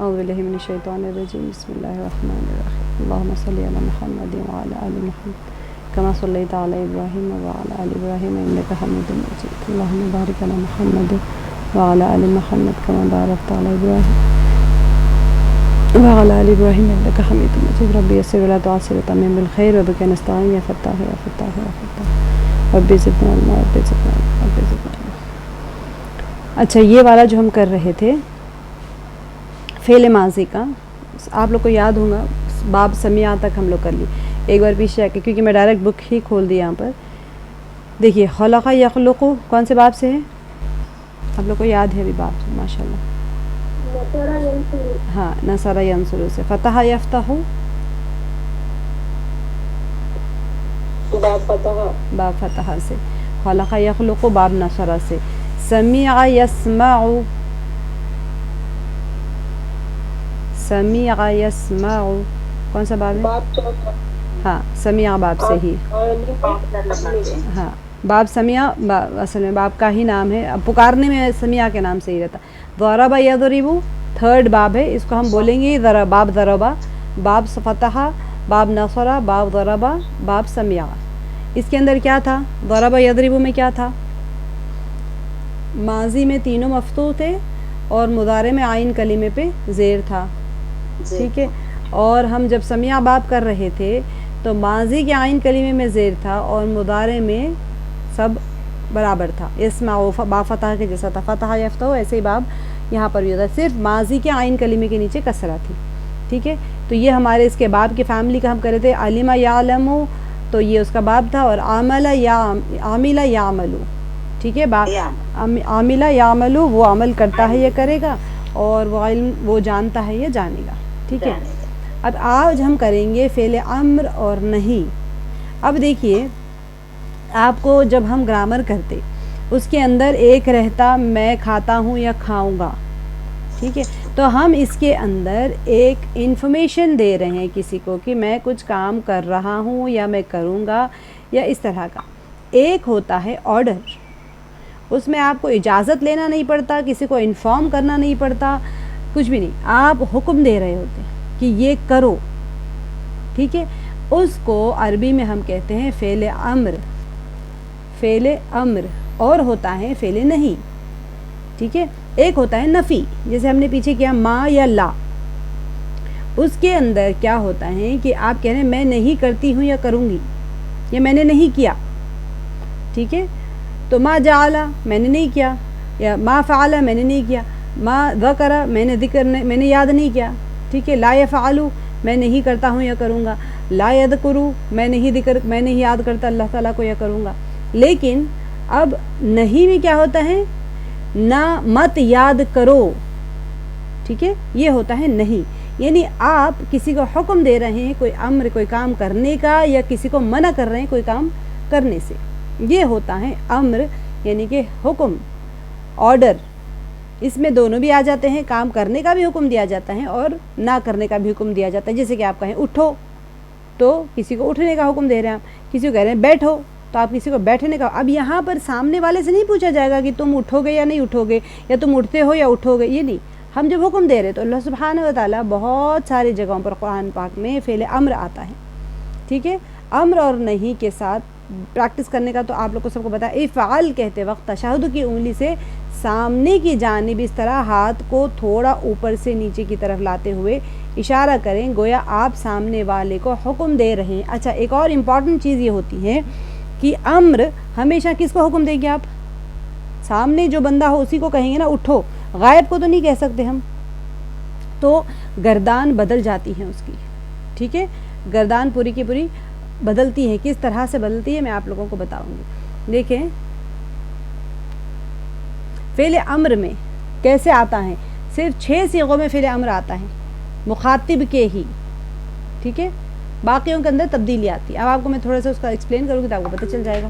أعوذ بالله من الشيطان الرجيم بسم الله الرحمن الرحيم اللهم صل على محمد وعلى آل محمد كما صليت على إبراهيم وعلى آل إبراهيم إنك حميد مجيد اللهم بارك على محمد وعلى آل محمد كما باركت على إبراهيم وعلى آل إبراهيم إنك حميد مجيد ربي يسر ولا تعسر وتمم بالخير وبك نستعين يا فتاح يا فتاح يا فتاح ربي زدنا علما ربي زدنا علما ربي زدنا علما۔ اچھا یہ والا جو ہم کر رہے تھے فعل ماضی کا، آپ لوگ کو یاد ہوگا باب سمیع تک ہم لوگ کر لی۔ ایک بار پیچھے جا کے، کیونکہ میں ڈائریکٹ بک ہی کھول دی یہاں پر، دیکھیے خلق یخلق کون سے باب سے ہے؟ آپ لوگ کو یاد ہے ابھی باب سے ماشاء اللہ، ہاں نصر ینصر سے، فتح یفتح باب فتح سے، خلق یخلق باب نصر سے، سمیع یسمع سمیع یسمع کون سا باب ہے؟ ہاں سمیع باب سے ہی، ہاں باب سمیع اصل میں باب کا ہی نام ہے، اب پکارنے میں سمیع کے نام سے ہی رہتا۔ ضرب یضرب تھرڈ باب ہے، اس کو ہم بولیں گے باب ضربہ، باب فتح، باب نصر، باب ضربہ، باب سمیع۔ اس کے اندر کیا تھا؟ ضرب یضرب میں کیا تھا؟ ماضی میں تینوں مفتوح تھے اور مضارع میں عین کلمے پہ زیر تھا، ٹھیک ہے۔ اور ہم جب سمیع باب کر رہے تھے تو ماضی کے عین کلمے میں زیر تھا اور مضارع میں سب برابر تھا، اسمع باب فتح کے جیسا تھا، فتح یفتح ایسے ہی باب یہاں پر بھی ہوتا ہے، صرف ماضی کے عین کلمے کے نیچے کسرہ تھی، ٹھیک ہے۔ تو یہ ہمارے اس کے باب کی فیملی کا ہم کر رہے تھے، علم یعلم تو یہ اس کا باب تھا، اور عامل یعمل، ٹھیک ہے، عامل یعمل وہ عمل کرتا ہے یہ کرے گا، اور وہ علم وہ جانتا ہے یہ جانے گا، ٹھیک ہے۔ اب آج ہم کریں گے فعل امر اور نہیں۔ اب دیکھیے آپ کو جب ہم گرامر کرتے اس کے اندر ایک رہتا میں کھاتا ہوں یا کھاؤں گا، ٹھیک ہے، تو ہم اس کے اندر ایک انفارمیشن دے رہے ہیں کسی کو کہ میں کچھ کام کر رہا ہوں یا میں کروں گا یا اس طرح کا۔ ایک ہوتا ہے آرڈر، اس میں آپ کو اجازت لینا نہیں پڑتا، کسی کو انفارم کرنا نہیں پڑتا، کچھ بھی نہیں، آپ حکم دے رہے ہوتے ہیں کہ یہ کرو، ٹھیک ہے۔ اس کو عربی میں ہم کہتے ہیں فعل امر، فعل امر، اور ہوتا ہے فعل نہیں، ٹھیک ہے۔ ایک ہوتا ہے نفی، جیسے ہم نے پیچھے کیا ما یا لا، اس کے اندر کیا ہوتا ہے کہ آپ کہہ رہے ہیں میں نہیں کرتی ہوں یا کروں گی، یا میں نے نہیں کیا، ٹھیک ہے۔ تو ما جعل میں نے نہیں کیا، یا ما فعل میں نے نہیں کیا، ما ذکر میں نے یاد نہیں کیا، ٹھیک ہے۔ لا یفعل میں نہیں کرتا ہوں یا کروں گا، لا یذکر میں نہیں یاد کرتا اللہ تعالیٰ کو یا کروں گا۔ لیکن اب نہیں میں کیا ہوتا ہے؟ نہ مت یاد کرو، ٹھیک ہے، یہ ہوتا ہے نہیں، یعنی آپ کسی کو حکم دے رہے ہیں کوئی امر کوئی کام کرنے کا، یا کسی کو منع کر رہے ہیں کوئی کام کرنے سے، یہ ہوتا ہے امر، یعنی کہ حکم، آرڈر۔ اس میں دونوں بھی آ جاتے ہیں، کام کرنے کا بھی حکم دیا جاتا ہے اور نہ کرنے کا بھی حکم دیا جاتا ہے۔ جیسے کہ آپ کہیں اٹھو تو کسی کو اٹھنے کا حکم دے رہے ہیں آپ، کسی کو کہہ رہے ہیں بیٹھو تو آپ کسی کو بیٹھنے کا۔ اب یہاں پر سامنے والے سے نہیں پوچھا جائے گا کہ تم اٹھو گے یا نہیں اٹھو گے، یا تم اٹھتے ہو یا اٹھو گے، یہ نہیں، ہم جب حکم دے رہے تو اللہ سبحانہ و تعالیٰ بہت ساری جگہوں پر قرآن پاک میں فعل امر آتا ہے، ٹھیک ہے۔ امر اور نہیں کے ساتھ پریکٹس کرنے کا تو آپ لوگ کو سب کو پتا ہے، افعال کہتے وقت تشہد کی انگلی سے سامنے کی جانب اس طرح ہاتھ کو تھوڑا اوپر سے نیچے کی طرف لاتے ہوئے اشارہ کریں، گویا آپ سامنے والے کو حکم دے رہے ہیں۔ اچھا ایک اور امپورٹنٹ چیز یہ ہوتی ہے کہ امر ہمیشہ کس کو حکم دیں گے؟ آپ سامنے جو بندہ ہو اسی کو کہیں گے نا اٹھو، غائب کو تو نہیں کہہ سکتے ہم، تو گردان بدل جاتی ہے اس کی، ٹھیک ہے، گردان پوری کی پوری بدلتی ہے۔ کس طرح سے بدلتی ہے میں آپ لوگوں کو بتاؤں گی۔ دیکھیں فعل امر میں کیسے آتا ہے، صرف 6 صیغوں میں فعل امر آتا ہے، مخاطب کے ہی، ٹھیک ہے، باقیوں کے اندر تبدیلی آتی ہے۔ اب آپ کو میں تھوڑا سا اس کا ایکسپلین کروں گی تو آپ کو پتہ چل جائے گا۔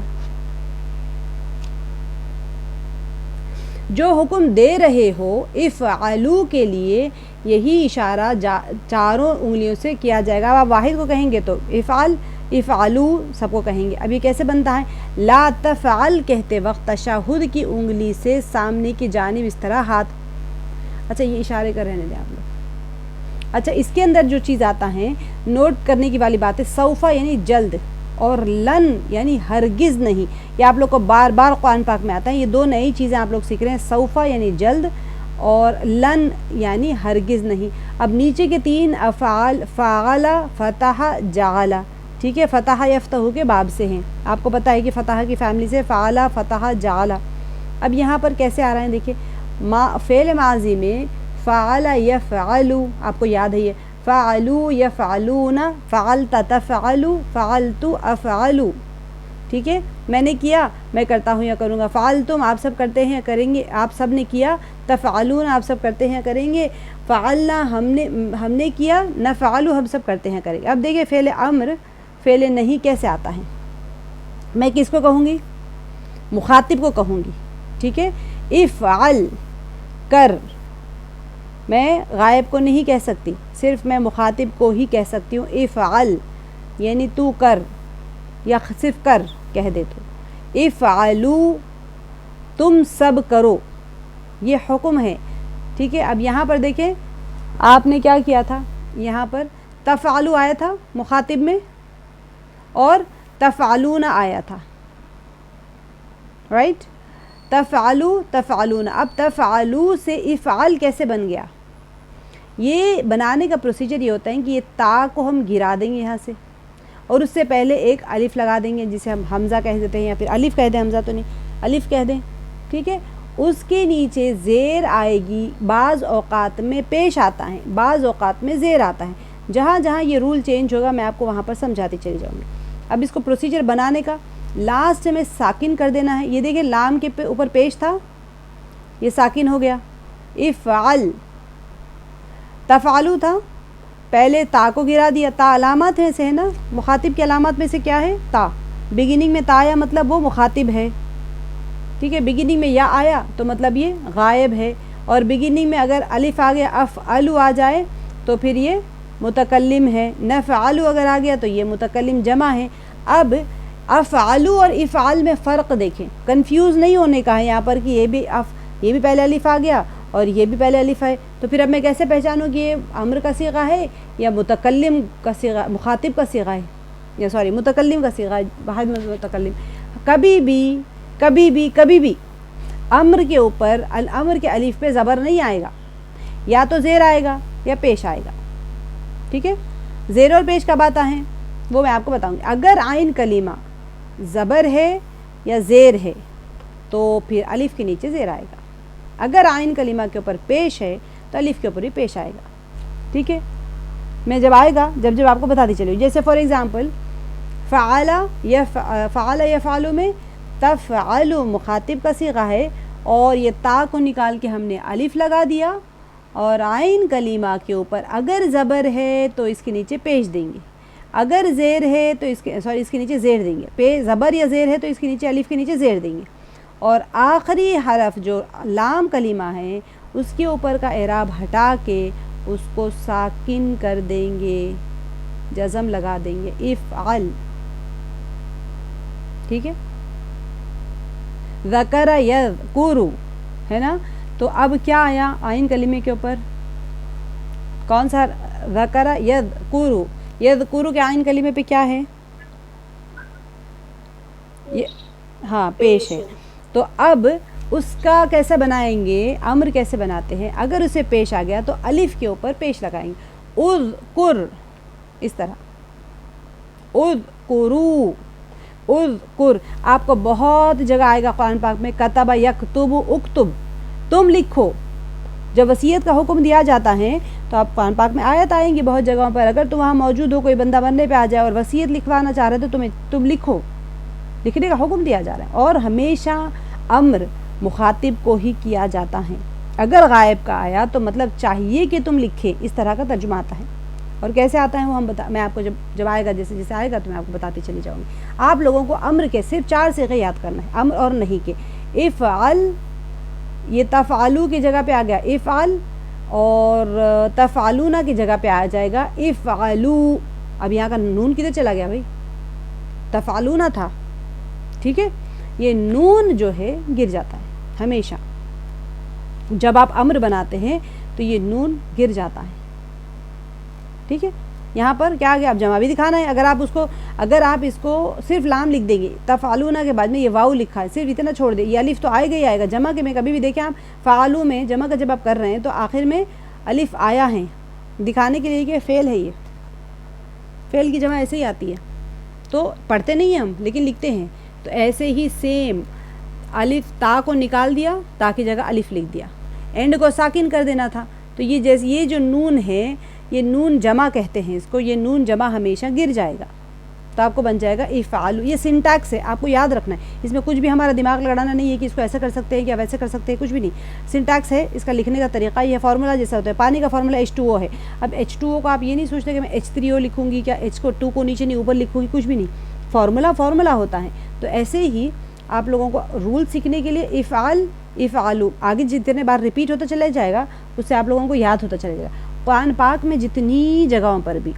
جو حکم دے رہے ہو افعلوا کے لیے یہی اشارہ چاروں انگلیوں سے کیا جائے گا۔ اب آپ واحد کو کہیں گے تو افعل، افعلوا سب کو کہیں گے۔ اب یہ کیسے بنتا ہے؟ لا تفعل کہتے وقت تشہد کی انگلی سے سامنے کی جانب اس طرح ہاتھ، اچھا یہ اشارے کر رہنے دیں آپ لوگ، اچھا اس کے اندر جو چیز آتا ہے نوٹ کرنے کی والی بات ہے، سوفا یعنی جلد، اور لن یعنی ہرگز نہیں. یہ آپ لوگ کو بار بار قرآن پاک میں آتا ہے. یہ دو نئی چیزیں آپ لوگ سیکھ رہے ہیں، سوفا یعنی جلد اور لن یعنی ہرگز نہیں. اب نیچے کے تین افعال فعل، فتح، جعل، ٹھیک ہے، فتح یفتح کے باب سے ہیں. آپ کو پتہ ہے کہ فتح کی فیملی سے فعل، فتح، جعل. اب یہاں پر کیسے آ رہے ہیں دیکھیں، فعل ماضی میں فعل یفعل، آپ کو یاد ہے یہ فعلوا یفعلون، فعلت تفعل، فعلت افعل، ٹھیک ہے، میں نے کیا میں کرتا ہوں یا کروں گا. فعلتم آپ سب کرتے ہیں یا کریں گے، آپ سب نے کیا. تفعلون آپ سب کرتے ہیں یا کریں گے. فعلنا ہم نے کیا، نفعل ہم سب کرتے ہیں کریں گے. اب دیکھیں فعل امر فعل نہیں کیسے آتا ہے. میں کس کو کہوں گی؟ مخاطب کو کہوں گی، ٹھیک ہے. افعل کر، میں غائب کو نہیں کہہ سکتی، صرف میں مخاطب کو ہی کہہ سکتی ہوں. افعل یعنی تو کر، یا صرف کر کہہ دے تو. افعلو تم سب کرو، یہ حکم ہے، ٹھیک ہے. اب یہاں پر دیکھیں آپ نے کیا کیا تھا، یہاں پر تفعلو آیا تھا مخاطب میں اور تفعلون آیا تھا، رائٹ. تفعلو تفعلون. اب تفعلو سے افعال کیسے بن گیا؟ یہ بنانے کا پروسیجر یہ ہوتا ہے کہ یہ تا کو ہم گرا دیں گے یہاں سے، اور اس سے پہلے ایک الف لگا دیں گے جسے ہم حمزہ کہہ دیتے ہیں، یا پھر الف کہہ دیں، حمزہ تو نہیں، الف کہہ دیں، ٹھیک ہے. اس کے نیچے زیر آئے گی. بعض اوقات میں پیش آتا ہے، بعض اوقات میں زیر آتا ہے. جہاں جہاں یہ رول چینج ہوگا میں آپ کو وہاں پر سمجھاتی چلی جاؤں گی. اب اس کو پروسیجر بنانے کا لاسٹ میں ساکن کر دینا ہے. یہ دیکھیں لام کے اوپر پیش تھا، یہ ساکن ہو گیا. افعل، تفعلو تھا، پہلے تا کو گرا دیا. تا علامات میں سے ہے نا، مخاطب کی علامات میں سے کیا ہے؟ تا. بگننگ میں تا آیا مطلب وہ مخاطب ہے، ٹھیک ہے. بگننگ میں یا آیا تو مطلب یہ غائب ہے. اور بگننگ میں اگر الف آ گیا، افعلو آ جائے تو پھر یہ متکلم ہے. نفعلو اگر آ گیا تو یہ متکلم جمع ہے. اب افعلو اور افعال میں فرق دیکھیں، کنفیوز نہیں ہونے کا ہے یہاں پر کہ یہ بھی پہلے الف آ گیا اور یہ بھی پہلے الف ہے. تو پھر اب میں کیسے پہچانوں کہ یہ امر کا صیغہ ہے یا متکلم کا صیغہ، مخاطب کا صیغہ ہے، یا سوری متکلم کا صیغہ ہے، واحد متکلم. کبھی بھی امر کے اوپر الامر کے الف پہ زبر نہیں آئے گا، یا تو زیر آئے گا یا پیش آئے گا، ٹھیک ہے. زیر اور پیش کب آتا ہے وہ میں آپ کو بتاؤں گی. اگر عین کلمہ زبر ہے یا زیر ہے تو پھر الف کے نیچے زیر آئے گا. اگر عین کلمہ کے اوپر پیش ہے تو الف کے اوپر ہی پیش آئے گا، ٹھیک ہے. میں جب آئے گا جب آپ کو بتاتی چلوں. جیسے فار ایگزامپل فعل یفعل میں تفعل مخاطب کا صیغہ ہے، اور یہ تا کو نکال کے ہم نے الف لگا دیا، اور عین کلمہ کے اوپر اگر زبر ہے تو اس کے نیچے پیش دیں گے، اگر زیر ہے تو اس کے نیچے زیر دیں گے. زبر یا زیر ہے تو اس کے نیچے الف کے نیچے زیر دیں گے. اور آخری حرف جو لام کلمہ ہے اس کے اوپر کا اعراب ہٹا کے اس کو ساکن کر دیں گے، جزم لگا دیں گے. افعل، ٹھیک ہے. ذکر یذکر ہے نا. تو اب کیا آیا عین کلمے کے اوپر؟ کون سا؟ ذکر یذکر. یذکر کے عین کلمے پہ کیا ہے؟ ہاں پیش ہے. تو اب اس کا کیسے بنائیں گے؟ امر کیسے بناتے ہیں؟ اگر اسے پیش آ گیا تو الف کے اوپر پیش لگائیں گے. اذکر، اس طرح اذکرو. اذکر آپ کو بہت جگہ آئے گا قرآن پاک میں، کتب یکتب اکتب، تم لکھو. جب وصیت کا حکم دیا جاتا ہے تو آپ قرآن پاک میں آیت آئیں گی بہت جگہوں پر، اگر تم وہاں موجود ہو، کوئی بندہ بننے پہ آ جائے اور وصیت لکھوانا چاہ رہے تو تم لکھو، لکھنے کا حکم دیا جا رہا ہے. اور ہمیشہ امر مخاطب کو ہی کیا جاتا ہے. اگر غائب کا آیا تو مطلب چاہیے کہ تم لکھے، اس طرح کا ترجمہ آتا ہے. اور کیسے آتا ہے وہ میں آپ کو جب آئے گا، جیسے جیسے آئے گا تو میں آپ کو بتاتی چلی جاؤں گی. آپ لوگوں کو امر کے صرف 4 صیغے یاد کرنا ہے، امر اور نہیں کے. افعل، یہ تفعلو کی جگہ پہ آ گیا افعل، اور تفعلون کی جگہ پہ آ جائے گا افعلو. اب یہاں کا نون کدھر چلا گیا بھائی؟ تفعلون تھا، ٹھیک ہے. یہ نون جو ہے گر جاتا ہے ہمیشہ. جب آپ امر بناتے ہیں تو یہ نون گر جاتا ہے، ٹھیک ہے. یہاں پر کیا آگے آپ جمع بھی دکھانا ہے. اگر آپ اس کو صرف لام لکھ دیں گے, تفعلون کے بعد میں یہ واو لکھا ہے, صرف اتنا چھوڑ دیں, یہ الف تو آئے گا ہی آئے گا. جمع کے میں کبھی بھی دیکھیں آپ فعلو میں جمع کا جب آپ کر رہے ہیں تو آخر میں الف آیا ہے دکھانے کے لیے کہ فعل ہے, یہ فعل کی جمع ایسے ہی آتی ہے. تو پڑھتے نہیں ہیں ہم لیکن لکھتے ہیں. تو ایسے ہی سیم الف تا کو نکال دیا, تا کی جگہ الف لکھ دیا, اینڈ کو ساکن کر دینا تھا. تو یہ جیسے یہ جو نون ہے یہ نون جمع کہتے ہیں اس کو, یہ نون جمع ہمیشہ گر جائے گا تو آپ کو بن جائے گا افعلوا. یہ سنٹیکس ہے, آپ کو یاد رکھنا ہے, اس میں کچھ بھی ہمارا دماغ لڑانا نہیں ہے کہ اس کو ایسا کر سکتے ہیں یا ویسے کر سکتے ہیں, کچھ بھی نہیں. سنٹیکس ہے, اس کا لکھنے کا طریقہ یہ فارمولا جیسا ہوتا ہے. پانی کا فارمولا H2O ہے. اب H2O کو آپ یہ نہیں سوچتے کہ میں H3O لکھوں گی, کیا H کو 2 کو نیچے نہیں اوپر لکھوں گی, کچھ بھی نہیں. فارمولا ہوتا ہے. تو ایسے ہی آپ لوگوں کو رول سیکھنے کے لیے افعلوا آگے جتنے بار ریپیٹ ہوتا چلا جائے گا اس سے آپ لوگوں کو یاد ہوتا چلے جائے گا. قرآن پاک میں جتنی جگہوں پر بھی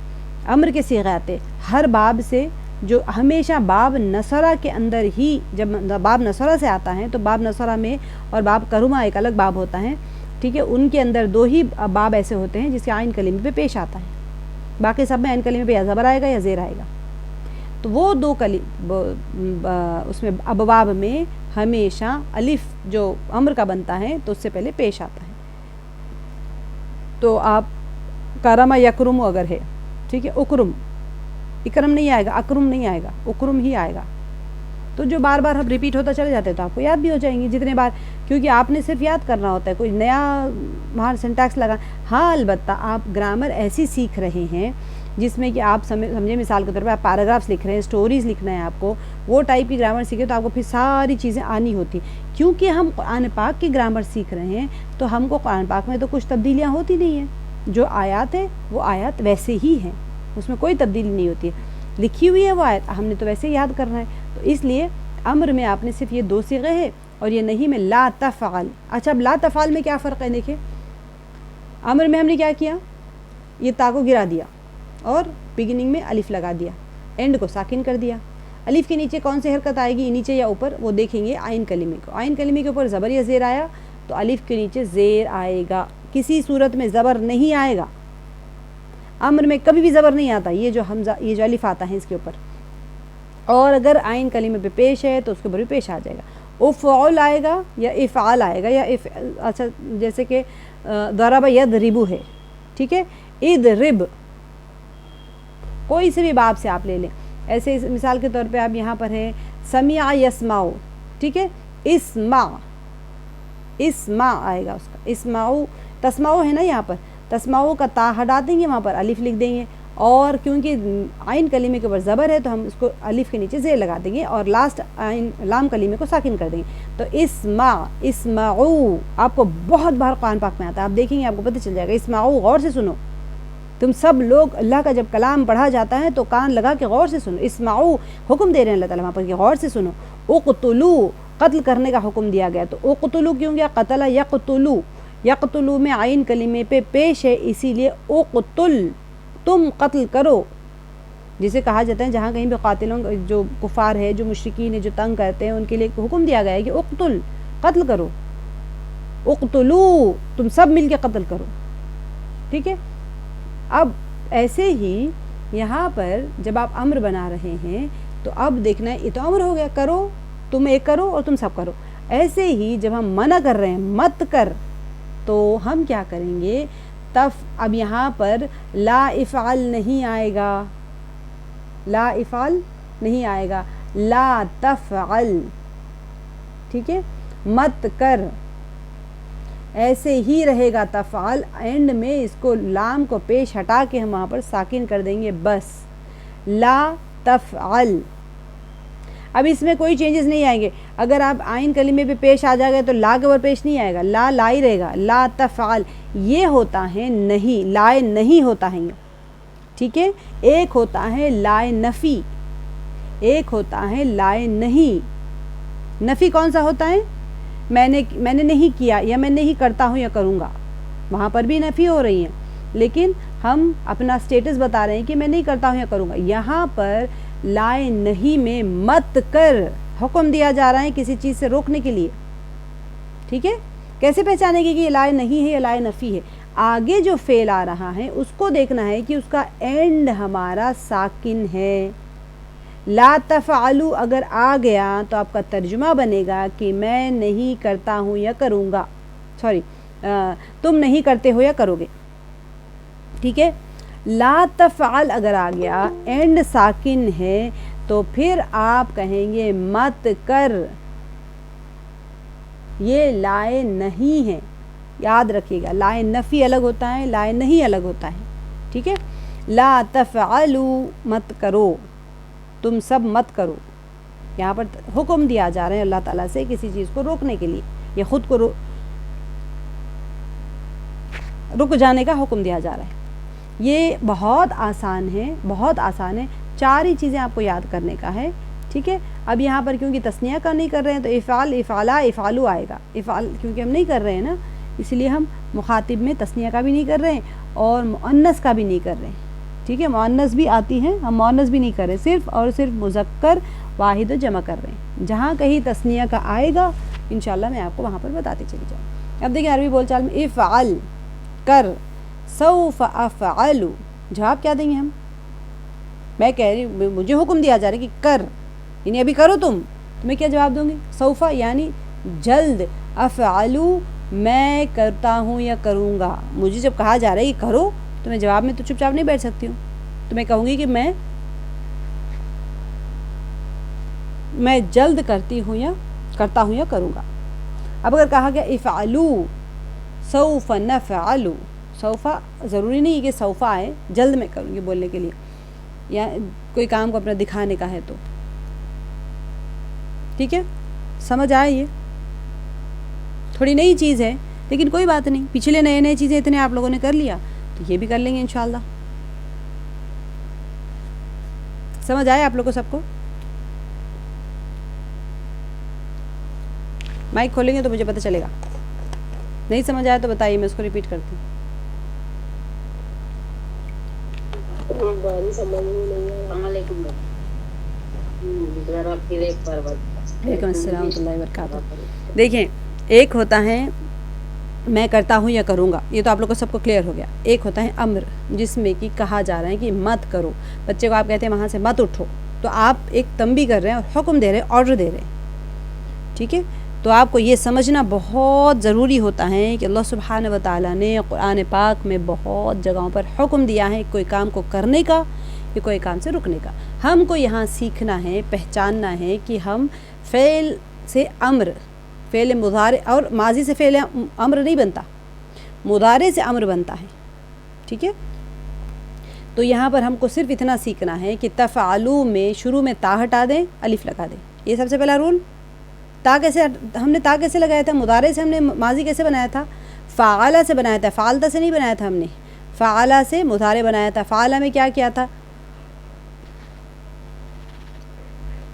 امر کے صیغے آتے, ہر باب سے جو ہمیشہ باب نصرہ کے اندر ہی, جب باب نصرہ سے آتا ہے تو باب نصرہ میں اور باب کرما ایک الگ باب ہوتا ہے, ٹھیک ہے. ان کے اندر 2 ہی باب ایسے ہوتے ہیں جس کے عین کلمے پہ پیش آتا ہے, باقی سب میں عین کلمے پہ یا زبر آئے گا یا زیر آئے گا. تو وہ 2 اس میں ابواب میں ہمیشہ الف جو امر کا بنتا ہے تو اس سے پہلے پیش آتا ہے. تو آپ کرم یکرم اگر ہے, ٹھیک ہے, اکرم نہیں آئے گا, اکرم نہیں آئے گا, اکرم ہی آئے گا. تو جو بار بار ہم ریپیٹ ہوتا چلے جاتے ہیں تو آپ کو یاد بھی ہو جائیں گے جتنے بار, کیونکہ آپ نے صرف یاد کرنا ہوتا ہے, کوئی نیا وہاں سنٹیکس لگا. ہاں البتہ آپ گرامر ایسی سیکھ رہے ہیں جس میں کہ آپ سمجھے, مثال کے طور پہ آپ پیراگرافس لکھ رہے ہیں, سٹوریز لکھنا ہے آپ کو, وہ ٹائپ کی گرامر سیکھیں تو آپ کو پھر ساری چیزیں آنی ہوتی. کیونکہ ہم قرآن پاک کی گرامر سیکھ رہے ہیں تو ہم کو قرآن پاک میں تو کچھ تبدیلیاں ہوتی نہیں ہیں. جو آیات ہے وہ آیات ویسے ہی ہیں, اس میں کوئی تبدیلی نہیں ہوتی ہے. لکھی ہوئی ہے وہ آیت, ہم نے تو ویسے یاد کرنا ہے. تو اس لیے امر میں آپ نے صرف یہ 2 صیغے ہیں اور یہ نہیں میں لا تفعل. اچھا, اب لا تفعل میں کیا فرق ہے دیکھیں. امر میں ہم نے کیا کیا, یہ تا کو گرا دیا اور بگننگ میں الف لگا دیا, اینڈ کو ساکن کر دیا. الف کے نیچے کون سی حرکت آئے گی, نیچے یا اوپر, وہ دیکھیں گے عین کلمے کو. عین کلمے کے اوپر زبر یا زیر آیا تو الف کے نیچے زیر آئے گا, کسی صورت میں زبر نہیں آئے گا. امر میں کبھی بھی زبر نہیں آتا, یہ جو حمزہ, یہ جو الف آتا ہے اس کے اوپر. اور اگر عین کلمے پہ پیش ہے تو اس کے اوپر بھی پیش آ جائے گا. افعل آئے گا یا افعال آئے گا, یا اچھا جیسے کہ ضرب یضرب ہے, ٹھیک ہے, اضرب کوئی سے بھی باب سے آپ لے لیں. ایسے مثال کے طور پہ آپ یہاں پر ہے سمع یسمع, ٹھیک ہے, اسمع آئے گا اس کا. اسمعو تسمعو ہے نا, یہاں پر تسمعو کا تا ہٹا دیں گے, وہاں پر الف لکھ دیں گے, اور کیونکہ عین کلمے کے اوپر زبر ہے تو ہم اس کو الف کے نیچے زیر لگا دیں گے اور لاسٹ لام کلمے کو ساکن کر دیں گے. تو اسمعو آپ کو بہت بار قرآن پاک میں آتا ہے, آپ دیکھیں گے آپ کو پتہ چل جائے گا. اسمعو, غور سے سنو. تم سب لوگ اللہ کا جب کلام پڑھا جاتا ہے تو کان لگا کے غور سے سنو. اسمعو حکم دے رہے ہیں اللہ تعالیٰ وہاں پر کہ غور سے سنو. اقتلوا قتل کرنے کا حکم دیا گیا, تو اقتلوا کیوں گیا, قتل یقتلوا, یقتلوا میں عین کلمے پہ پیش ہے اسی لیے اقتل, تم قتل کرو. جسے کہا جاتا ہے جہاں کہیں بھی قاتلوں جو کفار ہے, جو مشرکین ہے, جو تنگ کرتے ہیں, ان کے لیے حکم دیا گیا ہے کہ اقتل, قتل کرو. اقتلوا تم سب مل کے قتل کرو, ٹھیک ہے. اب ایسے ہی یہاں پر جب آپ امر بنا رہے ہیں تو اب دیکھنا ہے, یہ تو امر ہو گیا, کرو, تم ایک کرو اور تم سب کرو. ایسے ہی جب ہم منع کر رہے ہیں مت کر, تو ہم کیا کریں گے, اب یہاں پر لا افعل نہیں آئے گا, لا افعل نہیں آئے گا, لا تفعل, ٹھیک ہے, مت کر, ایسے ہی رہے گا. تفعل اینڈ میں اس کو لام کو پیش ہٹا کے ہم وہاں پر ساکن کر دیں گے, بس لا تفعل. اب اس میں کوئی چینجز نہیں آئیں گے. اگر آپ عین کلمے پہ پیش آ جائے گا تو لا کے اوپر پیش نہیں آئے گا, لا لا ہی رہے گا. لا تفعل یہ ہوتا ہے نہیں, لائے نہیں ہوتا ہے یہ, ٹھیک ہے. ایک ہوتا ہے لائے نفی, ایک ہوتا ہے لائے نہیں. نفی کون سا ہوتا ہے, میں نے نہیں کیا یا میں نہیں کرتا ہوں یا کروں گا, وہاں پر بھی نفی ہو رہی ہیں, لیکن ہم اپنا سٹیٹس بتا رہے ہیں کہ میں نہیں کرتا ہوں یا کروں گا. یہاں پر لائے نہیں میں مت کر حکم دیا جا رہا ہے کسی چیز سے روکنے کے لیے, ٹھیک ہے. کیسے پہچانے گی کہ یہ لائے نہیں ہے یا لائے نفی ہے, آگے جو فعل آ رہا ہے اس کو دیکھنا ہے کہ اس کا اینڈ ہمارا ساکن ہے۔ لا تفعلوا اگر آ گیا تو آپ کا ترجمہ بنے گا کہ میں نہیں کرتا ہوں یا کروں گا، تم نہیں کرتے ہو یا کرو گے، ٹھیک ہے۔ لا تفعل اگر آ گیا، اینڈ ساکن ہے، تو پھر آپ کہیں گے مت کر، یہ لائے نہیں ہے، یاد رکھیے گا، لائے نفی الگ ہوتا ہے، لائے نہیں الگ ہوتا ہے، ٹھیک ہے۔ لا تفعلوا مت کرو، تم سب مت کرو، یہاں پر حکم دیا جا رہا ہے اللہ تعالیٰ سے کسی چیز کو روکنے کے لیے یا خود کو رک جانے کا حکم دیا جا رہا ہے۔ یہ بہت آسان ہے، بہت آسان ہے، 4 ہی چیزیں آپ کو یاد کرنے کا ہے، ٹھیک ہے۔ اب یہاں پر کیونکہ تثنیہ کا نہیں کر رہے ہیں تو افعال، افعلا، افعلوا آئے گا۔ افعال کیونکہ ہم نہیں کر رہے ہیں نا، اس لیے ہم مخاطب میں تثنیہ کا بھی نہیں کر رہے ہیں اور مؤنث کا بھی نہیں کر رہے ہیں، ٹھیک ہے۔ مؤنث بھی آتی ہیں، ہم مؤنث بھی نہیں کر رہے، صرف اور صرف مذکر واحد و جمع کر رہے ہیں۔ جہاں کہیں تثنیہ کا آئے گا انشاءاللہ میں آپ کو وہاں پر بتاتے چلی جاؤں۔ اب دیکھیں عربی بول چال میں افعل کر، سوف افعل، جواب کیا دیں گے ہم؟ میں کہہ رہی ہوں، مجھے حکم دیا جا رہا ہے کہ کر، یعنی ابھی کرو تم، تو میں کیا جواب دوں گی؟ سوف یعنی جلد، افعلو میں کرتا ہوں یا کروں گا۔ مجھے جب کہا جا رہا ہے کہ کرو تو میں جواب میں تو چپ چاپ نہیں بیٹھ سکتی ہوں، تو میں کہوں گی کہ میں جلد کرتی ہوں یا کرتا ہوں یا کروں گا۔ اب اگر کہا گیا افعلو سوف نفعل، سوف ضروری نہیں ہے کہ سوف آئے، جلد میں کروں گی بولنے کے لیے، یا کوئی کام کو اپنا دکھانے کا ہے تو، ٹھیک ہے۔ سمجھ آئے؟ یہ تھوڑی نئی چیز ہے لیکن کوئی بات نہیں، پچھلے نئے چیزیں اتنے آپ لوگوں نے کر لیا تو یہ بھی کر لیں گے انشاءاللہ۔ سمجھ آئے آپ لوگوں کو سب کو؟ مائک کھولیں گے تو مجھے پتہ چلے گا، نہیں سمجھ آیا تو بتائیے، میں اس کو ریپیٹ کرتی ہوں۔ وعلیکم السلام ورحمۃ اللہ وبرکاتہ۔ دیکھیں، ایک ہوتا ہے میں کرتا ہوں یا کروں گا، یہ تو آپ لوگوں کو سب کو کلیئر ہو گیا۔ ایک ہوتا ہے امر، جس میں کہ کہا جا رہا ہے کہ مت کرو، بچے کو آپ کہتے ہیں وہاں سے مت اٹھو، تو آپ ایک تنبیہ کر رہے ہیں اور حکم دے رہے ہیں، آرڈر دے رہے ہیں، ٹھیک ہے۔ تو آپ کو یہ سمجھنا بہت ضروری ہوتا ہے کہ اللہ سبحانہ و تعالیٰ نے قرآن پاک میں بہت جگہوں پر حکم دیا ہے کوئی کام کو کرنے کا یا کوئی کام سے رکنے کا۔ ہم کو یہاں سیکھنا ہے، پہچاننا ہے کہ ہم فعل سے امر، فعل مضارع اور ماضی سے فعل امر نہیں بنتا، مضارع سے امر بنتا ہے، ٹھیک ہے۔ تو یہاں پر ہم کو صرف اتنا سیکھنا ہے کہ تفعلوا میں شروع میں تا ہٹا دیں، الف لگا دیں، یہ سب سے پہلا رول۔ تا کیسے ہم نے تا کیسے لگایا تھا؟ مضارع سے ہم نے ماضی کیسے بنایا تھا؟ فعلا سے بنایا تھا، فعلتا سے نہیں بنایا تھا ہم نے، فعلا سے مضارع بنایا تھا۔ فعلا میں کیا کیا تھا؟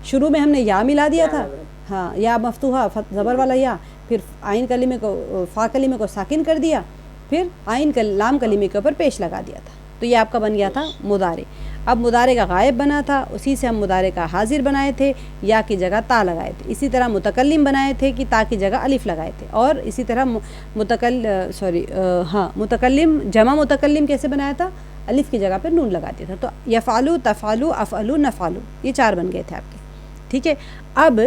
شروع میں ہم نے یا ملا دیا تھا، ہاں، یا مفتوحہ زبر والا یا، پھر عین کلمے کو، فا کلمے کو ساکن کر دیا، پھر عین لام کلمے کے اوپر پیش لگا دیا تھا، تو یہ آپ کا بن گیا تھا مضارع۔ اب مضارع کا غائب بنا تھا، اسی سے ہم مضارع کا حاضر بنائے تھے، یا کی جگہ تا لگائے تھے۔ اسی طرح متکلم بنائے تھے کہ تا کی جگہ الف لگائے تھے، اور اسی طرح متکلم جمع متکلم کیسے بنایا تھا؟ الف کی جگہ پر نون لگا دیا تھا۔ تو یفعلوا، تفعلوا، افعلوا، نفعلوا، یہ 4 بن گئے تھے آپ کے، ٹھیک ہے۔ اب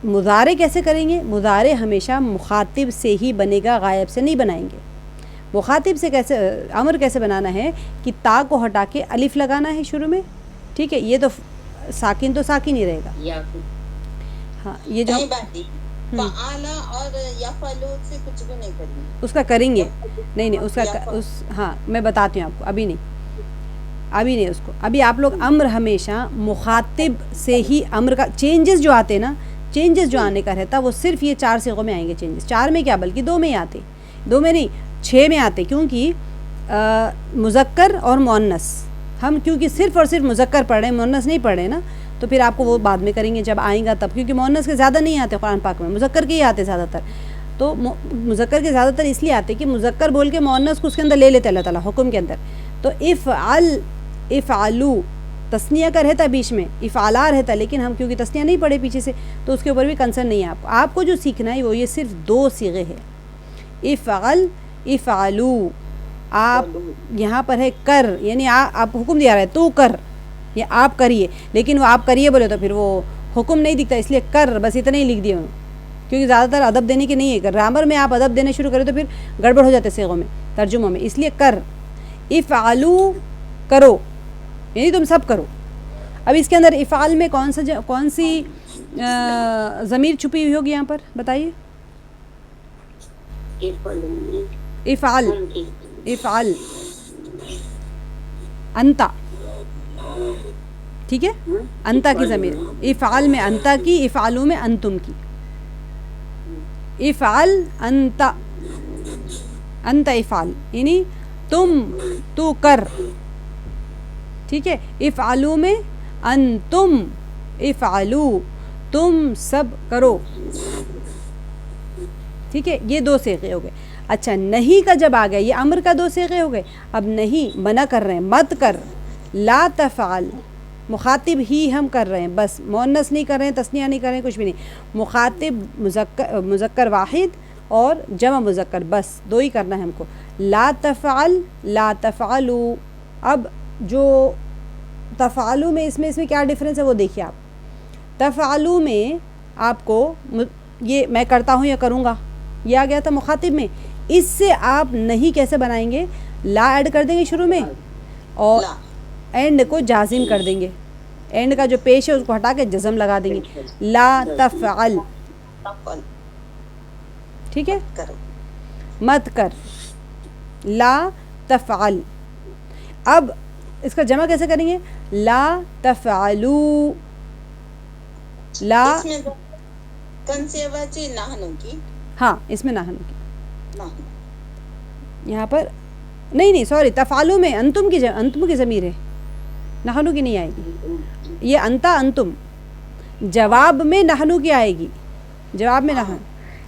مضارع کیسے کریں گے؟ مضارع ہمیشہ مخاطب سے ہی بنے گا، غائب سے نہیں بنائیں گے۔ مخاطب سے کیسے، امر کیسے بنانا ہے کہ تا کو ہٹا کے الف لگانا ہے شروع میں، ٹھیک ہے۔ یہ تو ساکن تو ساکن ہی رہے گا، ہاں، یہ جو اور یفعلوا سے کچھ بھی نہیں کریں گے، اس کا کریں گے، نہیں اس کا ہاں میں بتاتی ہوں آپ کو، ابھی نہیں اس کو، ابھی آپ لوگ امر ہمیشہ مخاطب سے ہی، امر کا چینجز جو آتے نا، چینجز جو آنے کا رہتا وہ صرف یہ 4 صيغوں میں آئیں گے چینجز، 4 میں کیا بلکہ 2 میں ہی آتے، 2 میں نہیں 6 میں آتے، کیونکہ مذکر اور مؤنث، ہم کیونکہ صرف اور صرف مذکر پڑھ رہے ہیں، مؤنث نہیں پڑھ رہے نا، تو پھر آپ کو وہ بعد میں کریں گے جب آئیں گا تب، کیونکہ مؤنث کے زیادہ نہیں آتے قرآن پاک میں، مذکر کے ہی آتے زیادہ تر۔ تو مذکر کے زیادہ تر اس لیے آتے کہ مذکر بول کے مؤنث کو اس کے اندر لے لیتے اللہ تعالیٰ حکم کے اندر۔ تو افعلوا تسنیہ کا رہتا بیچ میں، افعلا رہتا، لیکن ہم کیونکہ تسنیہ نہیں پڑھے پیچھے سے تو اس کے اوپر بھی کنسرن نہیں ہے آپ کو جو سیکھنا ہے وہ یہ صرف 2 صیغے ہیں، افعل، افعلوا، آپ یہاں پر ہے کر، یعنی آپ حکم دیا رہا ہے تو کر یا آپ کریے، لیکن وہ آپ کریے بولے تو پھر وہ حکم نہیں دکھتا، اس لیے کر بس اتنا ہی لکھ دیا انہوں، کیونکہ زیادہ تر ادب دینے کے نہیں ہے، گرامر میں آپ ادب دینے شروع کریں تو پھر گڑبڑ ہو جاتے صیغوں میں، ترجموں میں، اس لیے کر، افعلوا کرو، یعنی تم سب کرو۔ اب اس کے اندر افعال میں کون سی ضمیر چھپی ہوئی ہوگی یہاں پر بتائیے؟ افعال، افعال انتا، ٹھیک ہے، انتا کی ضمیر، افعال میں انتا کی، افعالو میں انتم کی، افعل انتا، انتا افعال یعنی تم، تو کر، ٹھیک ہے، افعلو میں انتم، افعلو تم سب کرو، ٹھیک ہے، یہ دو صیغے ہو گئے۔ اچھا نہیں کا جب آ گیا، یہ امر کا دو صیغے ہو گئے، اب نہیں منع کر رہے ہیں، مت کر، لا تفعل، مخاطب ہی ہم کر رہے ہیں، بس مؤنث نہیں کر رہے ہیں، تثنیہ نہیں کر رہے ہیں، کچھ بھی نہیں، مخاطب مذکر واحد اور جمع مذکر، بس دو ہی کرنا ہے ہم کو، لا تفعل، لا تفعلوا۔ اب جو تفعلوا میں اس میں کیا ڈفرینس ہے وہ دیکھیے آپ، تفعلوا میں آپ کو یہ میں کرتا ہوں یا کروں گا یہ آ گیا تھا مخاطب میں، اس سے آپ نہیں کیسے بنائیں گے، لا ایڈ کر دیں گے شروع میں اور اینڈ کو جازم کر دیں گے، اینڈ کا جو پیش ہے اس کو ہٹا کے جزم لگا دیں گے، لا تفعل، ٹھیک ہے، مت کر، لا تفعل۔ اب اس کا جمع کیسے کریں گے، لا تفعلوا، لا کون سی آواز ہے، نحنو کی، ہاں اس میں نحنو کی، یہاں پر نہیں سوری، تفعلوا میں انتم کی ضمیر ہے، نحنو کی نہیں آئے گی، یہ انتا انتم، جواب میں نحنو کی آئے گی، جواب میں نحنو،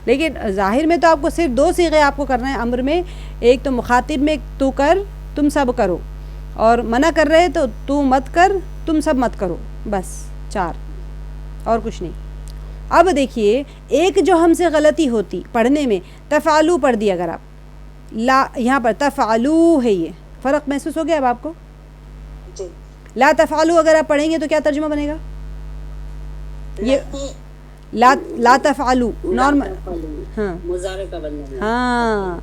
لیکن ظاہر میں تو آپ کو صرف دو صیغے آپ کو کرنا ہے امر میں، ایک تو مخاطب میں تو کر تم سب کرو، اور منع کر رہے تو مت کر تم سب مت کرو، بس چار اور کچھ نہیں۔ اب دیکھیے ایک جو ہم سے غلطی ہوتی پڑھنے میں، تفعلوا پڑھ دیا اگر آپ، لا یہاں پر تفعلوا ہے، یہ فرق محسوس ہو گیا اب آپ کو؟ لا تفعلوا اگر آپ پڑھیں گے تو کیا ترجمہ بنے گا، یہ لا تفعلوا نارمل، ہاں مضارع کا بننا، ہاں